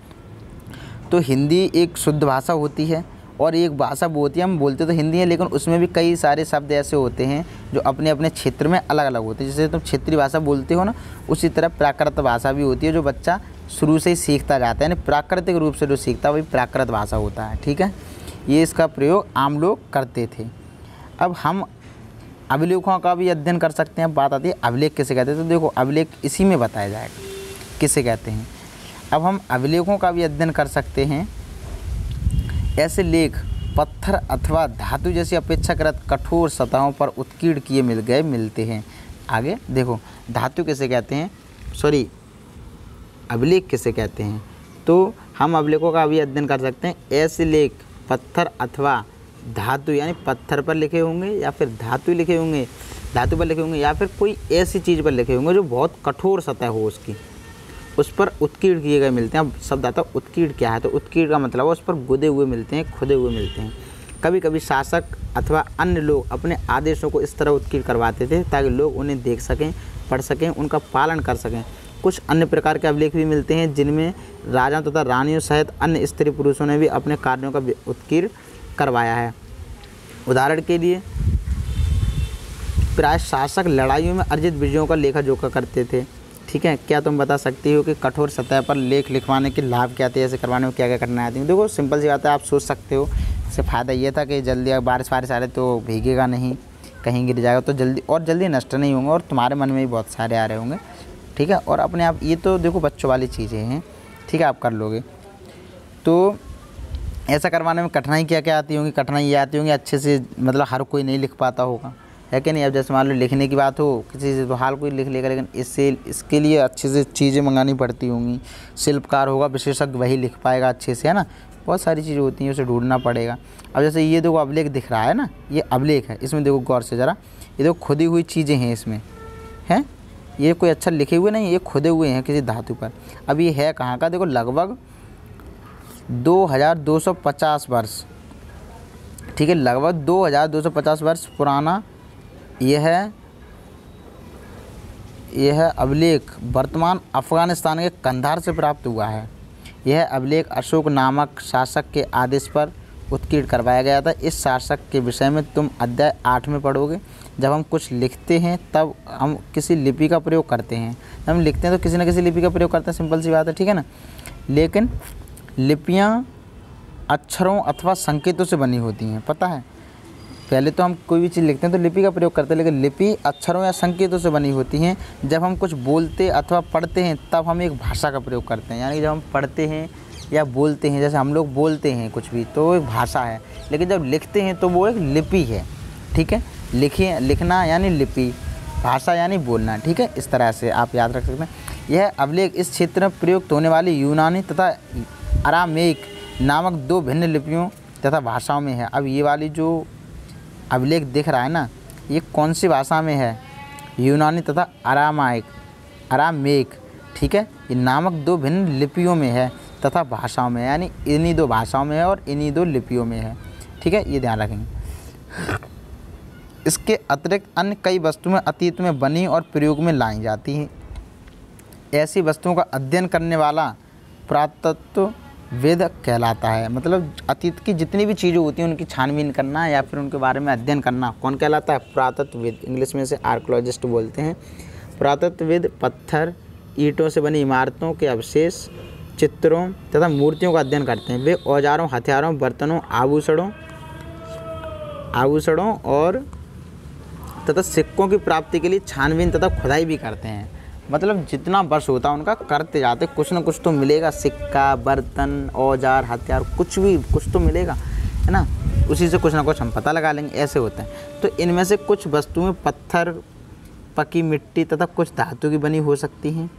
Speaker 1: तो हिंदी एक शुद्ध भाषा होती है, और एक भाषा वो होती है, हम बोलते तो हिंदी है लेकिन उसमें भी कई सारे शब्द ऐसे होते हैं जो अपने अपने क्षेत्र में अलग अलग होते हैं। जैसे तुम क्षेत्रीय भाषा बोलते हो ना, उसी तरह प्राकृत भाषा भी होती है, जो बच्चा शुरू से ही सीखता जाता है, यानी प्राकृतिक रूप से जो सीखता है वही प्राकृत भाषा होता है, ठीक है। ये इसका प्रयोग आम लोग करते थे। अब हम अभिलेखों का भी अध्ययन कर सकते हैं। बात आती है अभिलेख किसे कहते हैं, तो देखो अभिलेख इसी में बताया जाएगा किसे कहते हैं। अब हम अभिलेखों का भी अध्ययन कर सकते हैं। ऐसे लेख पत्थर अथवा धातु जैसी अपेक्षाकृत कठोर सतहों पर उत्कीर्ण किए मिलते हैं। आगे देखो धातु किसे कहते हैं, सॉरी अभिलेख किसे कहते हैं, तो हम अभिलेखों का भी अध्ययन कर सकते हैं। ऐसे लेख पत्थर अथवा धातु, यानी पत्थर पर लिखे होंगे या फिर धातु पर लिखे होंगे, या फिर कोई ऐसी चीज़ पर लिखे होंगे जो बहुत कठोर सतह हो उसकी, उस पर उत्कीर्ण किए गए मिलते हैं। अब शब्द आता है उत्कीर्ण क्या है, तो उत्कीर्ण का मतलब है उस पर गुदे हुए मिलते हैं, खुदे हुए मिलते हैं। कभी कभी शासक अथवा अन्य लोग अपने आदेशों को इस तरह उत्कीर्ण करवाते थे ताकि लोग उन्हें देख सकें, पढ़ सकें, उनका पालन कर सकें। कुछ अन्य प्रकार के अभिलेख भी मिलते हैं जिनमें राजा तथा रानियों सहित अन्य स्त्री पुरुषों ने भी अपने कार्यों का उत्कीर्ण करवाया है। उदाहरण के लिए प्राय शासक लड़ाइयों में अर्जित विजयों का लेखा जोखा करते थे, ठीक है। क्या तुम बता सकती हो कि कठोर सतह पर लेख लिखवाने के लाभ क्या थे, ऐसे करवाने में क्या क्या करना आती है। देखो सिंपल सी बात है, आप सोच सकते हो। इससे फ़ायदा ये था कि जल्दी बारिश आ रही तो भीगेगा नहीं, कहीं गिर जाएगा तो जल्दी नष्ट नहीं होंगे, और तुम्हारे मन में भी बहुत सारे आ रहे होंगे, ठीक है। और अपने आप ये तो देखो बच्चों वाली चीज़ें हैं, ठीक है, आप कर लोगे। तो ऐसा करवाने में कठिनाई क्या क्या आती होंगी, कठिनाई ये आती होंगी अच्छे से, मतलब हर कोई नहीं लिख पाता होगा, है कि नहीं। अब जैसे मान लो लिखने की बात हो किसी से, तो हाल कोई लिख लेगा, लेकिन इसके लिए अच्छे से चीज़ें मंगानी पड़ती होंगी। शिल्पकार होगा विशेषज्ञ, वही लिख पाएगा अच्छे से, है ना। बहुत सारी चीज़ें होती हैं, उसे ढूंढना पड़ेगा। अब जैसे ये देखो अभिलेख दिख रहा है ना, ये अभिलेख है, इसमें देखो गौर से ज़रा, ये देखो खुदी हुई चीज़ें हैं इसमें, हैं, ये कोई अच्छा लिखे हुए नहीं, ये खुदे हुए हैं किसी धातु पर। अब ये है कहाँ का, देखो लगभग 2250 वर्ष, ठीक है, लगभग 2250 वर्ष पुराना यह अभिलेख वर्तमान अफ़गानिस्तान के कंधार से प्राप्त हुआ है। यह अभिलेख अशोक नामक शासक के आदेश पर उत्कीर्ण करवाया गया था। इस शासक के विषय में तुम अध्याय 8 में पढ़ोगे। जब हम कुछ लिखते हैं तब हम किसी लिपि का प्रयोग करते हैं, जब हम लिखते हैं तो किसी न किसी लिपि का प्रयोग करते हैं, सिंपल सी बात है, ठीक है ना। लेकिन लिपियाँ अक्षरों अथवा संकेतों से बनी होती हैं, पता है। पहले तो हम कोई भी चीज़ लिखते हैं तो लिपि का प्रयोग करते हैं, लेकिन लिपि अक्षरों या संकेतों से बनी होती हैं। जब हम कुछ बोलते अथवा पढ़ते हैं तब हम एक भाषा का प्रयोग करते हैं, यानी जब हम पढ़ते हैं या बोलते हैं, जैसे हम लोग बोलते हैं कुछ भी तो वो एक भाषा है, लेकिन जब लिखते हैं तो वो एक लिपि है, ठीक है। लिखना यानी लिपि, भाषा यानी बोलना, ठीक है। इस तरह से आप याद रख सकते हैं। यह अभिलेख इस क्षेत्र में प्रयुक्त होने वाली यूनानी तथा अरामेइक नामक 2 भिन्न लिपियों तथा भाषाओं में है। अब ये वाली जो अभिलेख दिख रहा है ना, ये कौन सी भाषा में है? यूनानी तथा अरामेक, ठीक है। ये नामक दो भिन्न लिपियों में है तथा भाषाओं में है, यानी इन्हीं दो भाषाओं में है और इन्हीं दो लिपियों में है, ठीक है, ये ध्यान रखेंगे। इसके अतिरिक्त अन्य कई वस्तुएं अतीत में बनी और प्रयोग में लाई जाती हैं। ऐसी वस्तुओं का अध्ययन करने वाला पुरातत्वविद कहलाता है। मतलब अतीत की जितनी भी चीज़ें होती हैं उनकी छानबीन करना या फिर उनके बारे में अध्ययन करना कौन कहलाता है? पुरातत्वविद। इंग्लिश में से आर्कोलॉजिस्ट बोलते हैं। पुरातत्वविद पत्थर, ईंटों से बनी इमारतों के अवशेष, चित्रों तथा मूर्तियों का अध्ययन करते हैं। वे औजारों, हथियारों, बर्तनों, आभूषणों और तथा सिक्कों की प्राप्ति के लिए छानबीन तथा खुदाई भी करते हैं। मतलब जितना वर्ष होता है उनका करते जाते, कुछ ना कुछ तो मिलेगा, सिक्का, बर्तन, औजार, हथियार, कुछ तो मिलेगा, है ना। उसी से कुछ ना कुछ हम पता लगा लेंगे, ऐसे होते हैं। तो इनमें से कुछ वस्तुएं पत्थर, पकी मिट्टी तथा कुछ धातु की बनी हो सकती हैं।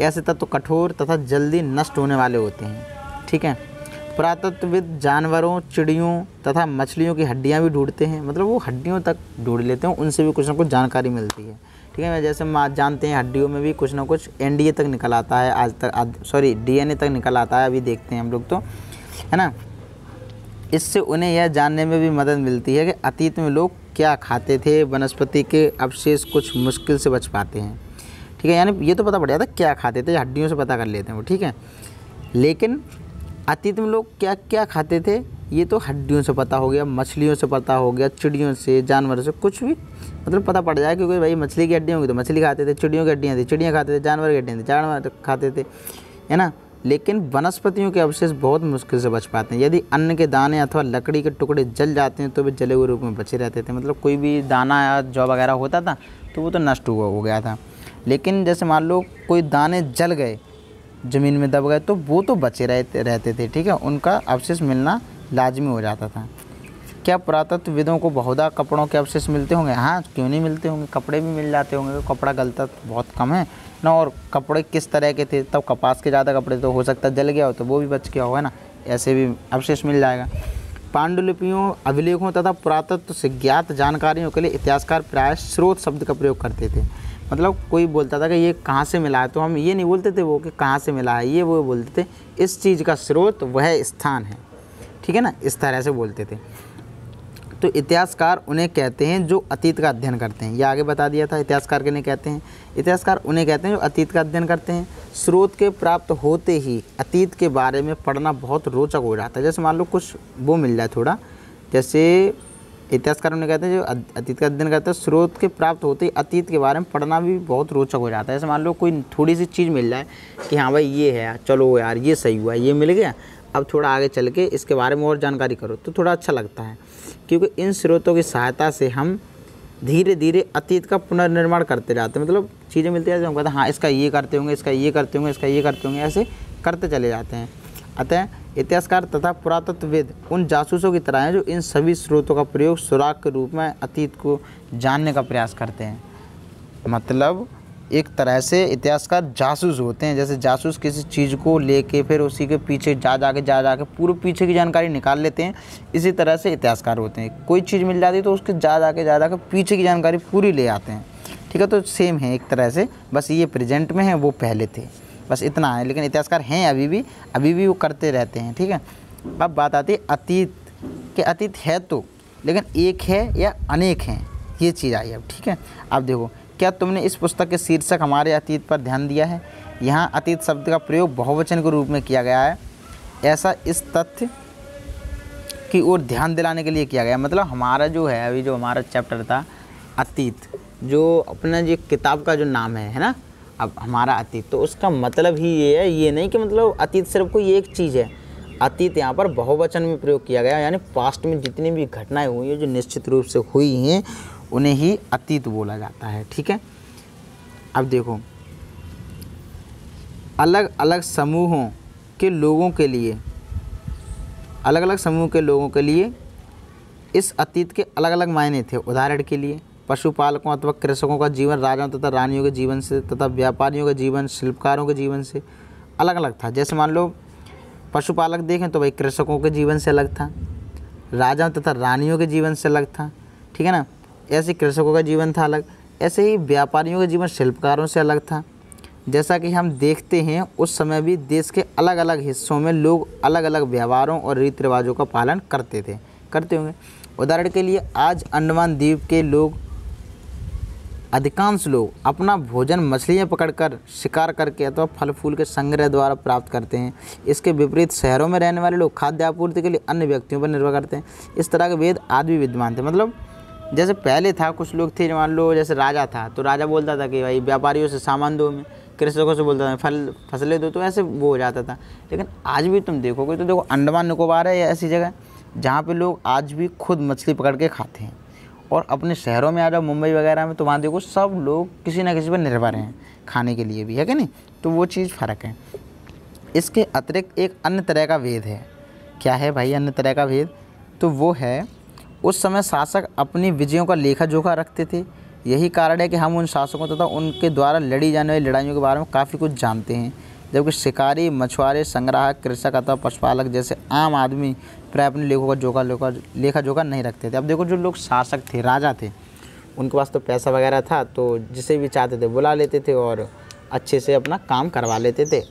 Speaker 1: ऐसे तत्व कठोर तथा जल्दी नष्ट होने वाले होते हैं, ठीक है। पुरातत्वविद जानवरों, चिड़ियों तथा मछलियों की हड्डियां भी ढूंढते हैं। मतलब वो हड्डियों तक ढूंढ लेते हैं, उनसे भी कुछ ना कुछ जानकारी मिलती है, ठीक है। जैसे हम जानते हैं हड्डियों में भी कुछ ना कुछ एनडीए तक निकल आता है, डीएनए तक निकल आता है, अभी देखते हैं हम लोग, तो है ना। इससे उन्हें यह जानने में भी मदद मिलती है कि अतीत में लोग क्या खाते थे। वनस्पति के अवशेष कुछ मुश्किल से बच पाते हैं, ठीक है। यानी ये तो पता पड़ जाता है क्या खाते थे, हड्डियों से पता कर लेते हैं वो, ठीक है। लेकिन अतीत में लोग क्या क्या खाते थे ये तो हड्डियों से पता हो गया, मछलियों से पता हो गया, चिड़ियों से, जानवरों से, कुछ भी मतलब पता पड़ जाए। क्योंकि भाई मछली की हड्डियाँ होंगी तो मछली खाते थे, चिड़ियों की हड्डियाँ थी चिड़ियाँ खाते थे, जानवर की हड्डियाँ थी जानवर खाते थे, है ना। लेकिन वनस्पतियों के अवशेष बहुत मुश्किल से बच पाते हैं। यदि अन्न के दाने अथवा लकड़ी के टुकड़े जल जाते हैं तो वे जले हुए रूप में बचे रहते थे। मतलब कोई भी दाना या जौ वगैरह होता था तो वो तो नष्ट हो गया था। लेकिन जैसे मान लो कोई दाने जल गए, ज़मीन में दब गए, तो वो तो बचे रहते थे, ठीक है। उनका अवशेष मिलना लाजमी हो जाता था। क्या पुरातत्वविदों को बहुधा कपड़ों के अवशेष मिलते होंगे? हाँ, क्यों नहीं मिलते होंगे, कपड़े भी मिल जाते होंगे। तो कपड़ा गलता बहुत कम है ना। और कपड़े किस तरह के थे? तब कपास के ज़्यादा कपड़े, तो हो सकता है जल गया हो तो वो भी बच गया हो, है ना। ऐसे भी अवशेष मिल जाएगा। पांडुलिपियों, अभिलेखों तथा पुरातत्व से ज्ञात जानकारियों के लिए इतिहासकार प्रायः स्रोत शब्द का प्रयोग करते थे। मतलब कोई बोलता था कि ये कहाँ से मिला है, तो हम ये नहीं बोलते थे वो कि कहाँ से मिला है, ये वो बोलते थे इस चीज़ का स्रोत वह स्थान है, ठीक है ना, इस तरह से बोलते थे। तो इतिहासकार उन्हें कहते हैं जो अतीत का अध्ययन करते हैं। ये आगे बता दिया था इतिहासकार किन्हें कहते हैं। इतिहासकार उन्हें कहते हैं जो अतीत का अध्ययन करते हैं। स्रोत के प्राप्त होते ही अतीत के बारे में पढ़ना बहुत रोचक हो जाता है। जैसे मान लो कुछ वो मिल जाए थोड़ा, जैसे इतिहासकार उन्हें कहते हैं जो अतीत का अध्ययन करते हैं, स्रोत के प्राप्त होते ही अतीत के बारे में पढ़ना भी बहुत रोचक हो जाता है। जैसे मान लो कोई थोड़ी सी चीज़ मिल जाए कि हाँ भाई ये है, चलो यार ये सही हुआ, ये मिल गया, अब थोड़ा आगे चल के इसके बारे में और जानकारी करो, तो थोड़ा अच्छा लगता है। क्योंकि इन स्रोतों की सहायता से हम धीरे धीरे अतीत का पुनर्निर्माण करते जाते हैं। मतलब चीज़ें मिलती जाती हैं, हम कहते हैं हाँ इसका ये करते होंगे, इसका ये करते होंगे, इसका ये करते होंगे, ऐसे करते चले जाते हैं। अतः इतिहासकार तथा पुरातत्वविद उन जासूसों की तरह हैं जो इन सभी स्रोतों का प्रयोग सुराग के रूप में अतीत को जानने का प्रयास करते हैं। मतलब एक तरह से इतिहासकार जासूस होते हैं। जैसे जासूस किसी चीज़ को लेके फिर उसी के पीछे जा जाके पूरे पीछे की जानकारी निकाल लेते हैं, इसी तरह से इतिहासकार होते हैं। कोई चीज़ मिल जाती है तो उसके जा जाके पीछे की जानकारी पूरी ले आते हैं, ठीक है। तो सेम है एक तरह से, बस ये प्रेजेंट में है, वो पहले थे, बस इतना है। लेकिन इतिहासकार हैं अभी भी वो करते रहते हैं, ठीक है। अब बात आती है अतीत के। अतीत है तो, लेकिन एक है या अनेक हैं, ये चीज़ आई अब, ठीक है। अब देखो, क्या तुमने इस पुस्तक के शीर्षक हमारे अतीत पर ध्यान दिया है? यहाँ अतीत शब्द का प्रयोग बहुवचन के रूप में किया गया है। ऐसा इस तथ्य की ओर ध्यान दिलाने के लिए किया गया। मतलब हमारा जो है अभी जो हमारा चैप्टर था अतीत, जो अपना जो किताब का जो नाम है ना, अब हमारा अतीत, तो उसका मतलब ही ये है, ये नहीं कि मतलब अतीत सिर्फ कोई एक चीज़ है। अतीत यहाँ पर बहुवचन में प्रयोग किया गया, यानी पास्ट में जितनी भी घटनाएं हुई हैं जो निश्चित रूप से हुई हैं उन्हें ही अतीत बोला जाता है, ठीक है। अब देखो, अलग अलग समूहों के लोगों के लिए इस अतीत के अलग अलग मायने थे। उदाहरण के लिए पशुपालकों अथवा कृषकों का जीवन राजाओं तथा रानियों के जीवन से तथा व्यापारियों का जीवन शिल्पकारों के जीवन से अलग अलग था। जैसे मान लो पशुपालक देखें तो भाई कृषकों के जीवन से अलग था, राजाओं तथा रानियों के जीवन से अलग था, ठीक है ना। ऐसे कृषकों का जीवन था अलग, ऐसे ही व्यापारियों का जीवन शिल्पकारों से अलग था। जैसा कि हम देखते हैं उस समय भी देश के अलग अलग हिस्सों में लोग अलग अलग व्यवहारों और रीति रिवाजों का पालन करते होंगे। उदाहरण के लिए आज अंडमान द्वीप के लोग, अधिकांश लोग अपना भोजन मछलियाँ पकड़कर, शिकार करके अथवा फल फूल के संग्रह द्वारा प्राप्त करते हैं। इसके विपरीत शहरों में रहने वाले लोग खाद्य आपूर्ति के लिए अन्य व्यक्तियों पर निर्भर करते हैं। इस तरह के भेद आज भी विद्यमान थे। मतलब जैसे पहले था, कुछ लोग थे, मान लो जैसे राजा था तो राजा बोलता था कि भाई व्यापारियों से सामान दो, में कृषकों से बोलता था फसलें दो, तो ऐसे वो हो जाता था। लेकिन आज भी तुम देखोगे तो देखो अंडमान निकोबार है ऐसी जगह जहाँ पे लोग आज भी खुद मछली पकड़ के खाते हैं। और अपने शहरों में आ जाओ, मुंबई वगैरह में, तो वहाँ देखो सब लोग किसी ना किसी पर निर्भर हैं खाने के लिए भी, है कि नहीं। तो वो चीज़ फ़र्क है। इसके अतिरिक्त एक अन्य तरह का भेद है। क्या है भाई अन्य तरह का भेद? तो वो है उस समय शासक अपनी विजयों का लेखा जोखा रखते थे। यही कारण है कि हम उन शासकों तथा उनके द्वारा लड़ी जाने वाली लड़ाइयों के बारे में काफ़ी कुछ जानते हैं, जबकि शिकारी, मछुआरे, संग्राहक, कृषक अथवा पशुपालक जैसे आम आदमी प्राय अपने लेखा जोखा नहीं रखते थे। अब देखो जो लोग शासक थे, राजा थे, उनके पास तो पैसा वगैरह था, तो जिसे भी चाहते थे बुला लेते थे और अच्छे से अपना काम करवा लेते थे,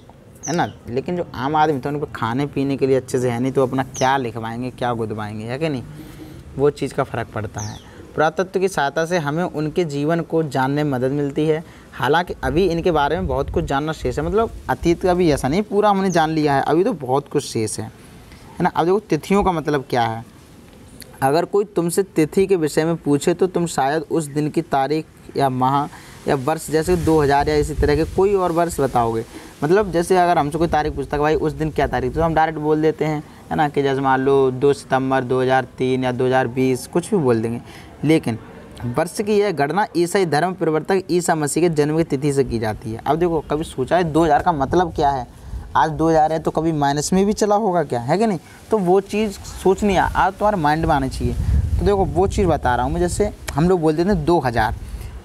Speaker 1: है ना। लेकिन जो आम आदमी था, उन पर खाने पीने के लिए अच्छे से है नहीं, तो अपना क्या लिखवाएंगे, क्या गुदवाएंगे, है कि नहीं। वो चीज़ का फ़र्क पड़ता है। पुरातत्व की सहायता से हमें उनके जीवन को जानने में मदद मिलती है। हालांकि अभी इनके बारे में बहुत कुछ जानना शेष है। मतलब अतीत का भी ऐसा नहीं पूरा हमने जान लिया है, अभी तो बहुत कुछ शेष है ना। अब देखो तिथियों का मतलब क्या है। अगर कोई तुमसे तिथि के विषय में पूछे तो तुम शायद उस दिन की तारीख या माह या वर्ष, जैसे 2000 या इसी तरह के कोई और वर्ष बताओगे। मतलब जैसे अगर हमसे कोई तारीख पूछता है भाई उस दिन क्या तारीख, तो हम डायरेक्ट बोल देते हैं, है ना, कि जैसे मान लो 2 सितंबर 2003 या 2020, कुछ भी बोल देंगे। लेकिन वर्ष की यह गणना ईसाई धर्म प्रवर्तक ईसा मसीह के जन्म की तिथि से की जाती है। अब देखो कभी सोचा है 2000 का मतलब क्या है? आज 2000 है तो कभी माइनस में भी चला होगा क्या, है कि नहीं। तो वो चीज़ सोचनी है, आज तुम्हारे माइंड में आनी चाहिए। तो देखो वो चीज़ बता रहा हूँ मैं। जैसे हम लोग बोल देते हैं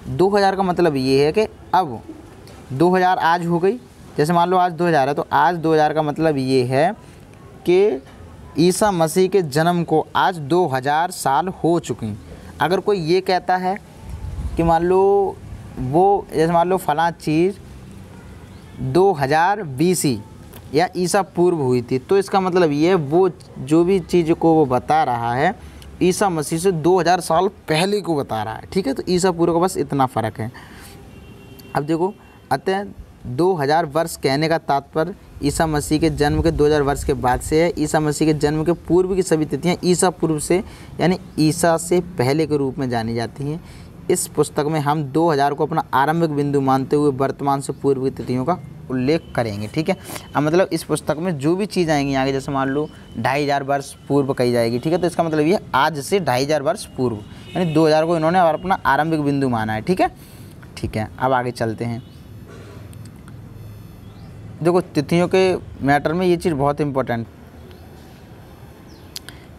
Speaker 1: 2000 का मतलब ये है कि अब 2000 आज हो गई। जैसे मान लो आज 2000 है तो आज 2000 का मतलब ये है कि ईसा मसीह के जन्म को आज 2000 साल हो चुकी। अगर कोई ये कहता है कि मान लो वो, जैसे मान लो फलां चीज़ 2000 BC या ईसा पूर्व हुई थी, तो इसका मतलब ये है वो जो भी चीज़ को वो बता रहा है ईसा मसीह से 2000 साल पहले को बता रहा है, ठीक है। तो ईसा पूर्व का बस इतना फ़र्क है। अब देखो अतः 2000 वर्ष कहने का तात्पर्य ईसा मसीह के जन्म के 2000 वर्ष के बाद से है। ईसा मसीह के जन्म के पूर्व की सभी तिथियां ईसा पूर्व से यानी ईसा से पहले के रूप में जानी जाती हैं। इस पुस्तक में हम 2000 को अपना आरंभिक बिंदु मानते हुए वर्तमान से पूर्व की तिथियों का उल्लेख करेंगे, ठीक है। अब मतलब इस पुस्तक में जो भी चीज़ आएंगी आगे, जैसे मान लो 2500 वर्ष पूर्व कही जाएगी, ठीक है। तो इसका मतलब ये आज से 2500 वर्ष पूर्व, यानी 2000 को इन्होंने अपना आरंभिक बिंदु माना है, ठीक है। ठीक है, अब आगे चलते हैं। देखो तिथियों के मैटर में ये चीज़ बहुत इम्पोर्टेंट,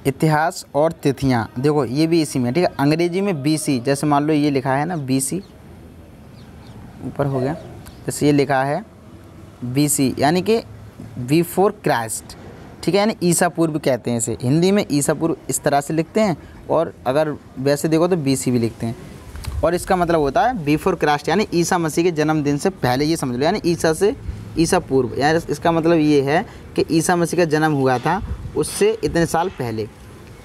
Speaker 1: इतिहास और तिथियाँ, देखो ये भी इसी में, ठीक है। अंग्रेजी में BC, जैसे मान लो ये लिखा है ना BC, ऊपर हो गया, जैसे ये लिखा है BC यानी कि बिफोर क्राइस्ट, ठीक है, यानी ईसा पूर्व कहते हैं इसे। हिंदी में ईसा पूर्व इस तरह से लिखते हैं और अगर वैसे देखो तो BC भी लिखते हैं। और इसका मतलब होता है बिफोर क्राइस्ट यानी ईसा मसीह के जन्मदिन से पहले, ये समझ लो, यानी ईसा पूर्व, यानी इसका मतलब ये है कि ईसा मसीह का जन्म हुआ था उससे इतने साल पहले।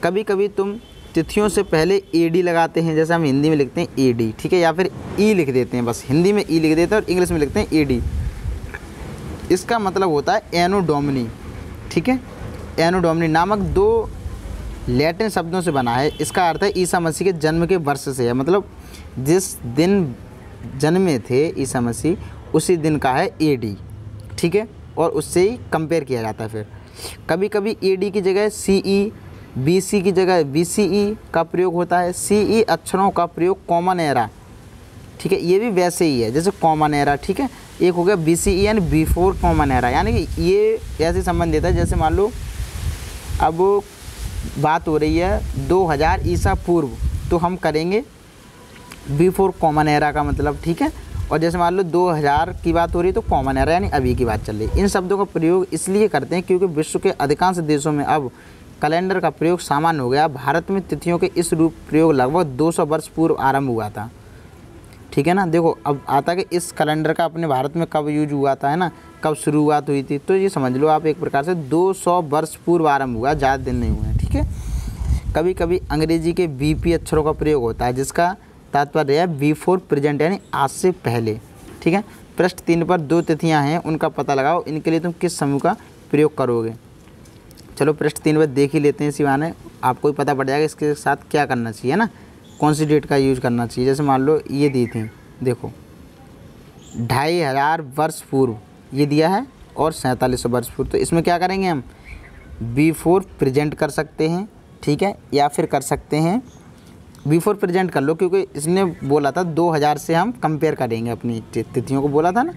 Speaker 1: कभी कभी तुम तिथियों से पहले AD लगाते हैं, जैसे हम हिंदी में लिखते हैं AD, ठीक है, या फिर E लिख देते हैं, बस हिंदी में E लिख देते हैं और इंग्लिश में लिखते हैं AD। इसका मतलब होता है एनो डोमिनी, ठीक है। एनो डोमिनी नामक 2 लैटिन शब्दों से बना है। इसका अर्थ है ईसा मसीह के जन्म के वर्ष से है, मतलब जिस दिन जन्मे थे ईसा मसीह उसी दिन का है AD, ठीक है, और उससे ही कंपेयर किया जाता है। फिर कभी कभी AD की जगह CE, BC की जगह BCE का प्रयोग होता है। CE अक्षरों का प्रयोग कॉमन एरा, ठीक है, ये भी वैसे ही है जैसे कॉमन एरा, ठीक है। एक हो गया BCE यानी बिफोर कॉमन एरा, यानी कि ये ऐसे संबंध देता है जैसे मान लो अब बात हो रही है 2000 ईसा पूर्व, तो हम करेंगे बिफोर कॉमन एरा का मतलब, ठीक है। और जैसे मान लो 2000 की बात हो रही है तो कॉमन एरा यानी अभी की बात चल रही है। इन शब्दों का प्रयोग इसलिए करते हैं क्योंकि विश्व के अधिकांश देशों में अब कैलेंडर का प्रयोग सामान्य हो गया। भारत में तिथियों के इस रूप प्रयोग लगभग 200 वर्ष पूर्व आरंभ हुआ था। ठीक है ना। देखो अब आता कि इस कैलेंडर का अपने भारत में कब यूज हुआ था, है ना, कब शुरुआत हुई थी, तो ये समझ लो आप एक प्रकार से 200 वर्ष पूर्व आरंभ हुआ, ज़्यादा दिन नहीं हुए हैं। ठीक है। कभी कभी अंग्रेजी के बीपी अक्षरों का प्रयोग होता है जिसका तात्पर्य है बिफोर प्रेजेंट, यानी आज से पहले। ठीक है। पृष्ठ 3 पर 2 तिथियां हैं, उनका पता लगाओ, इनके लिए तुम किस समूह का प्रयोग करोगे। चलो पृष्ठ 3 पर देख ही लेते हैं, इसी बहाने आपको ही पता पड़ जाएगा इसके साथ क्या करना चाहिए, ना, कौन सी डेट का यूज करना चाहिए। जैसे मान लो ये दी थी, देखो 2500 वर्ष पूर्व ये दिया है और 4700 वर्ष पूर्व, तो इसमें क्या करेंगे हम, बिफोर प्रेजेंट कर सकते हैं। ठीक है। या फिर कर सकते हैं बिफोर प्रेजेंट कर लो, क्योंकि इसने बोला था 2000 से हम कंपेयर करेंगे अपनी तिथियों को, बोला था ना,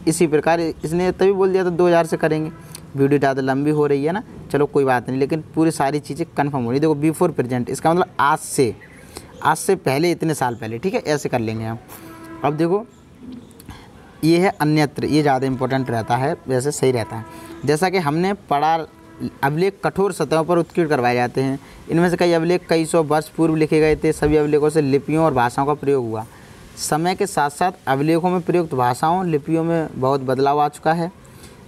Speaker 1: इसी प्रकार इसने तभी बोल दिया था 2000 से करेंगे। वीडियो ज़्यादा लंबी हो रही है ना, चलो कोई बात नहीं, लेकिन पूरी सारी चीज़ें कन्फर्म हो रही है। देखो बिफोर प्रेजेंट इसका मतलब आज से पहले, इतने साल पहले। ठीक है। ऐसे कर लेंगे हम। अब देखो ये है अन्यत्र, ये ज़्यादा इंपॉर्टेंट रहता है, वैसे सही रहता है। जैसा कि हमने पढ़ा, अभिलेख कठोर सतहों पर उत्कीर्ण करवाए जाते हैं। इनमें से कई अभिलेख कई सौ वर्ष पूर्व लिखे गए थे। सभी अभिलेखों से लिपियों और भाषाओं का प्रयोग हुआ। समय के साथ साथ अभिलेखों में प्रयुक्त भाषाओं, लिपियों में बहुत बदलाव आ चुका है।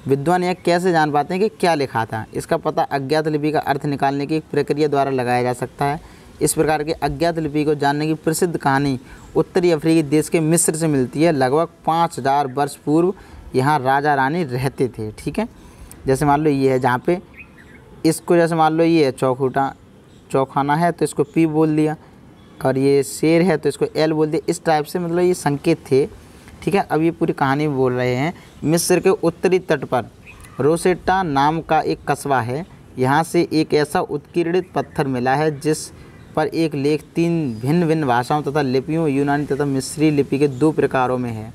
Speaker 1: विद्वान यह कैसे जान पाते हैं कि क्या लिखा था? इसका पता अज्ञात लिपि का अर्थ निकालने की एक प्रक्रिया द्वारा लगाया जा सकता है। इस प्रकार के अज्ञात लिपि को जानने की प्रसिद्ध कहानी उत्तरी अफ्रीकी देश के मिस्र से मिलती है। लगभग 5000 वर्ष पूर्व यहाँ राजा रानी रहते थे। ठीक है। जैसे मान लो ये है, जहाँ पे इसको जैसे मान लो ये है चौखाना है तो इसको पी बोल दिया, और ये शेर है तो इसको एल बोल दिया। इस टाइप से मतलब ये संकेत थे। ठीक है। अब ये पूरी कहानी बोल रहे हैं। मिस्र के उत्तरी तट पर रोसेटा नाम का एक कस्बा है। यहाँ से एक ऐसा उत्कीर्णित पत्थर मिला है जिस पर एक लेख 3 भिन्न भिन्न भाषाओं तथा लिपियों, यूनानी तथा मिस्री लिपि के 2 प्रकारों में है।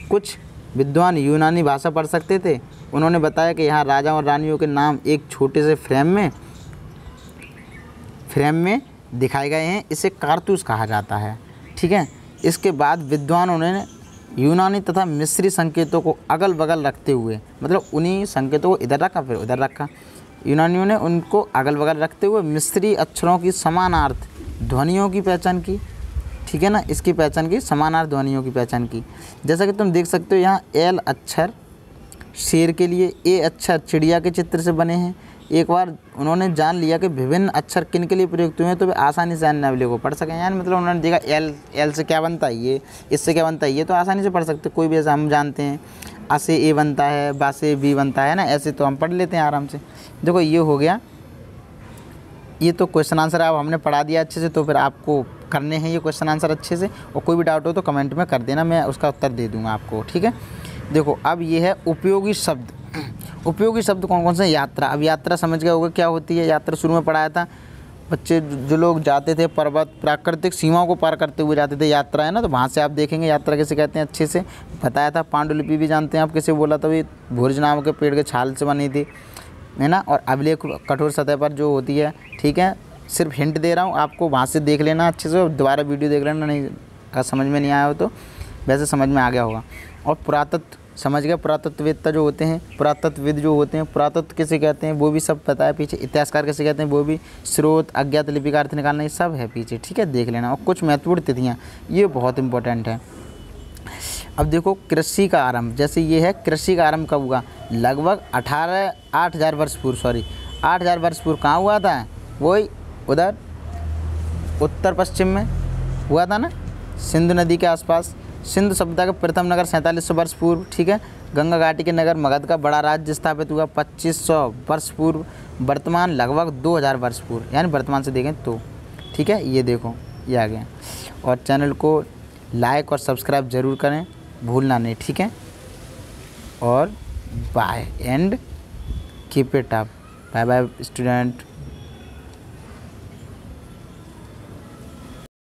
Speaker 1: कुछ विद्वान यूनानी भाषा पढ़ सकते थे। उन्होंने बताया कि यहाँ राजा और रानियों के नाम एक छोटे से फ्रेम में दिखाए गए हैं। इसे कारतूस कहा जाता है। ठीक है। इसके बाद विद्वानों ने यूनानी तथा मिस्री संकेतों को अगल बगल रखते हुए, मतलब उन्हीं संकेतों को इधर रखा फिर उधर रखा, यूनानियों ने उनको अगल बगल रखते हुए मिस्री अक्षरों की समानार्थ ध्वनियों की पहचान की। ठीक है ना। इसकी पहचान की, समानार्थ ध्वनियों की पहचान की। जैसा कि तुम देख सकते हो यहाँ एल अक्षर शेर के लिए, ए अक्षर चिड़िया के चित्र से बने हैं। एक बार उन्होंने जान लिया कि विभिन्न अक्षर किन के लिए प्रयुक्त हुए हैं तो वे आसानी से अन्य अभिलेख को पढ़ सकें। यानी मतलब उन्होंने देखा एल से क्या बनता है, ये इससे क्या बनता है, ये तो आसानी से पढ़ सकते। कोई भी ऐसा हम जानते हैं, आ से ए बनता है, बा से बी बनता है ना, ऐसे तो हम पढ़ लेते हैं आराम से। देखो ये हो गया, ये तो क्वेश्चन आंसर अब हमने पढ़ा दिया अच्छे से, तो फिर आपको करने हैं ये क्वेश्चन आंसर अच्छे से। और कोई भी डाउट हो तो कमेंट में कर देना, मैं उसका उत्तर दे दूँगा आपको। ठीक है। देखो अब ये है उपयोगी शब्द। उपयोगी शब्द कौन कौन से? यात्रा। अब यात्रा समझ गए होगा क्या होती है। यात्रा शुरू में पढ़ाया था बच्चे, जो लोग जाते थे पर्वत प्राकृतिक सीमाओं को पार करते हुए जाते थे, यात्रा है ना, तो वहाँ से आप देखेंगे यात्रा कैसे कहते हैं, अच्छे से बताया था। पांडुलिपि भी जानते हैं आप कैसे बोला था, भी भुर्ज नाम के पेड़ के छाल से बनी थी, है ना। और अभिलेख कठोर सतह पर जो होती है। ठीक है। सिर्फ हिंट दे रहा हूँ आपको, वहाँ से देख लेना अच्छे से, दोबारा वीडियो देख लेना, नहीं अगर समझ में नहीं आया हो तो, वैसे समझ में आ गया होगा। और पुरातत्व समझ गया, पुरातत्ववेत्ता जो होते हैं, पुरातत्वविद जो होते हैं, पुरातत्व किसे कहते हैं वो भी सब पता है पीछे। इतिहासकार किसे कहते हैं वो भी, स्रोत, अज्ञात लिपि का अर्थ निकालना, ये सब है पीछे। ठीक है। देख लेना। और कुछ महत्वपूर्ण तिथियाँ, ये बहुत इंपॉर्टेंट है। अब देखो कृषि का आरंभ, जैसे ये है कृषि का आरंभ कब हुआ? लगभग 8000 वर्ष पूर्व, 8000 वर्ष पूर्व कहाँ हुआ था? वही उधर उत्तर पश्चिम में हुआ था ना, सिंधु नदी के आसपास। सिंधु सभ्यता का प्रथम नगर 4700 वर्ष पूर्व। ठीक है। गंगा घाटी के नगर मगध का बड़ा राज्य स्थापित हुआ 2500 वर्ष पूर्व। वर्तमान लगभग 2000 वर्ष पूर्व, यानी वर्तमान से देखें तो। ठीक है। ये देखो ये आ गया। और चैनल को लाइक और सब्सक्राइब ज़रूर करें, भूलना नहीं। ठीक है। और bye and keep it up. Bye bye student.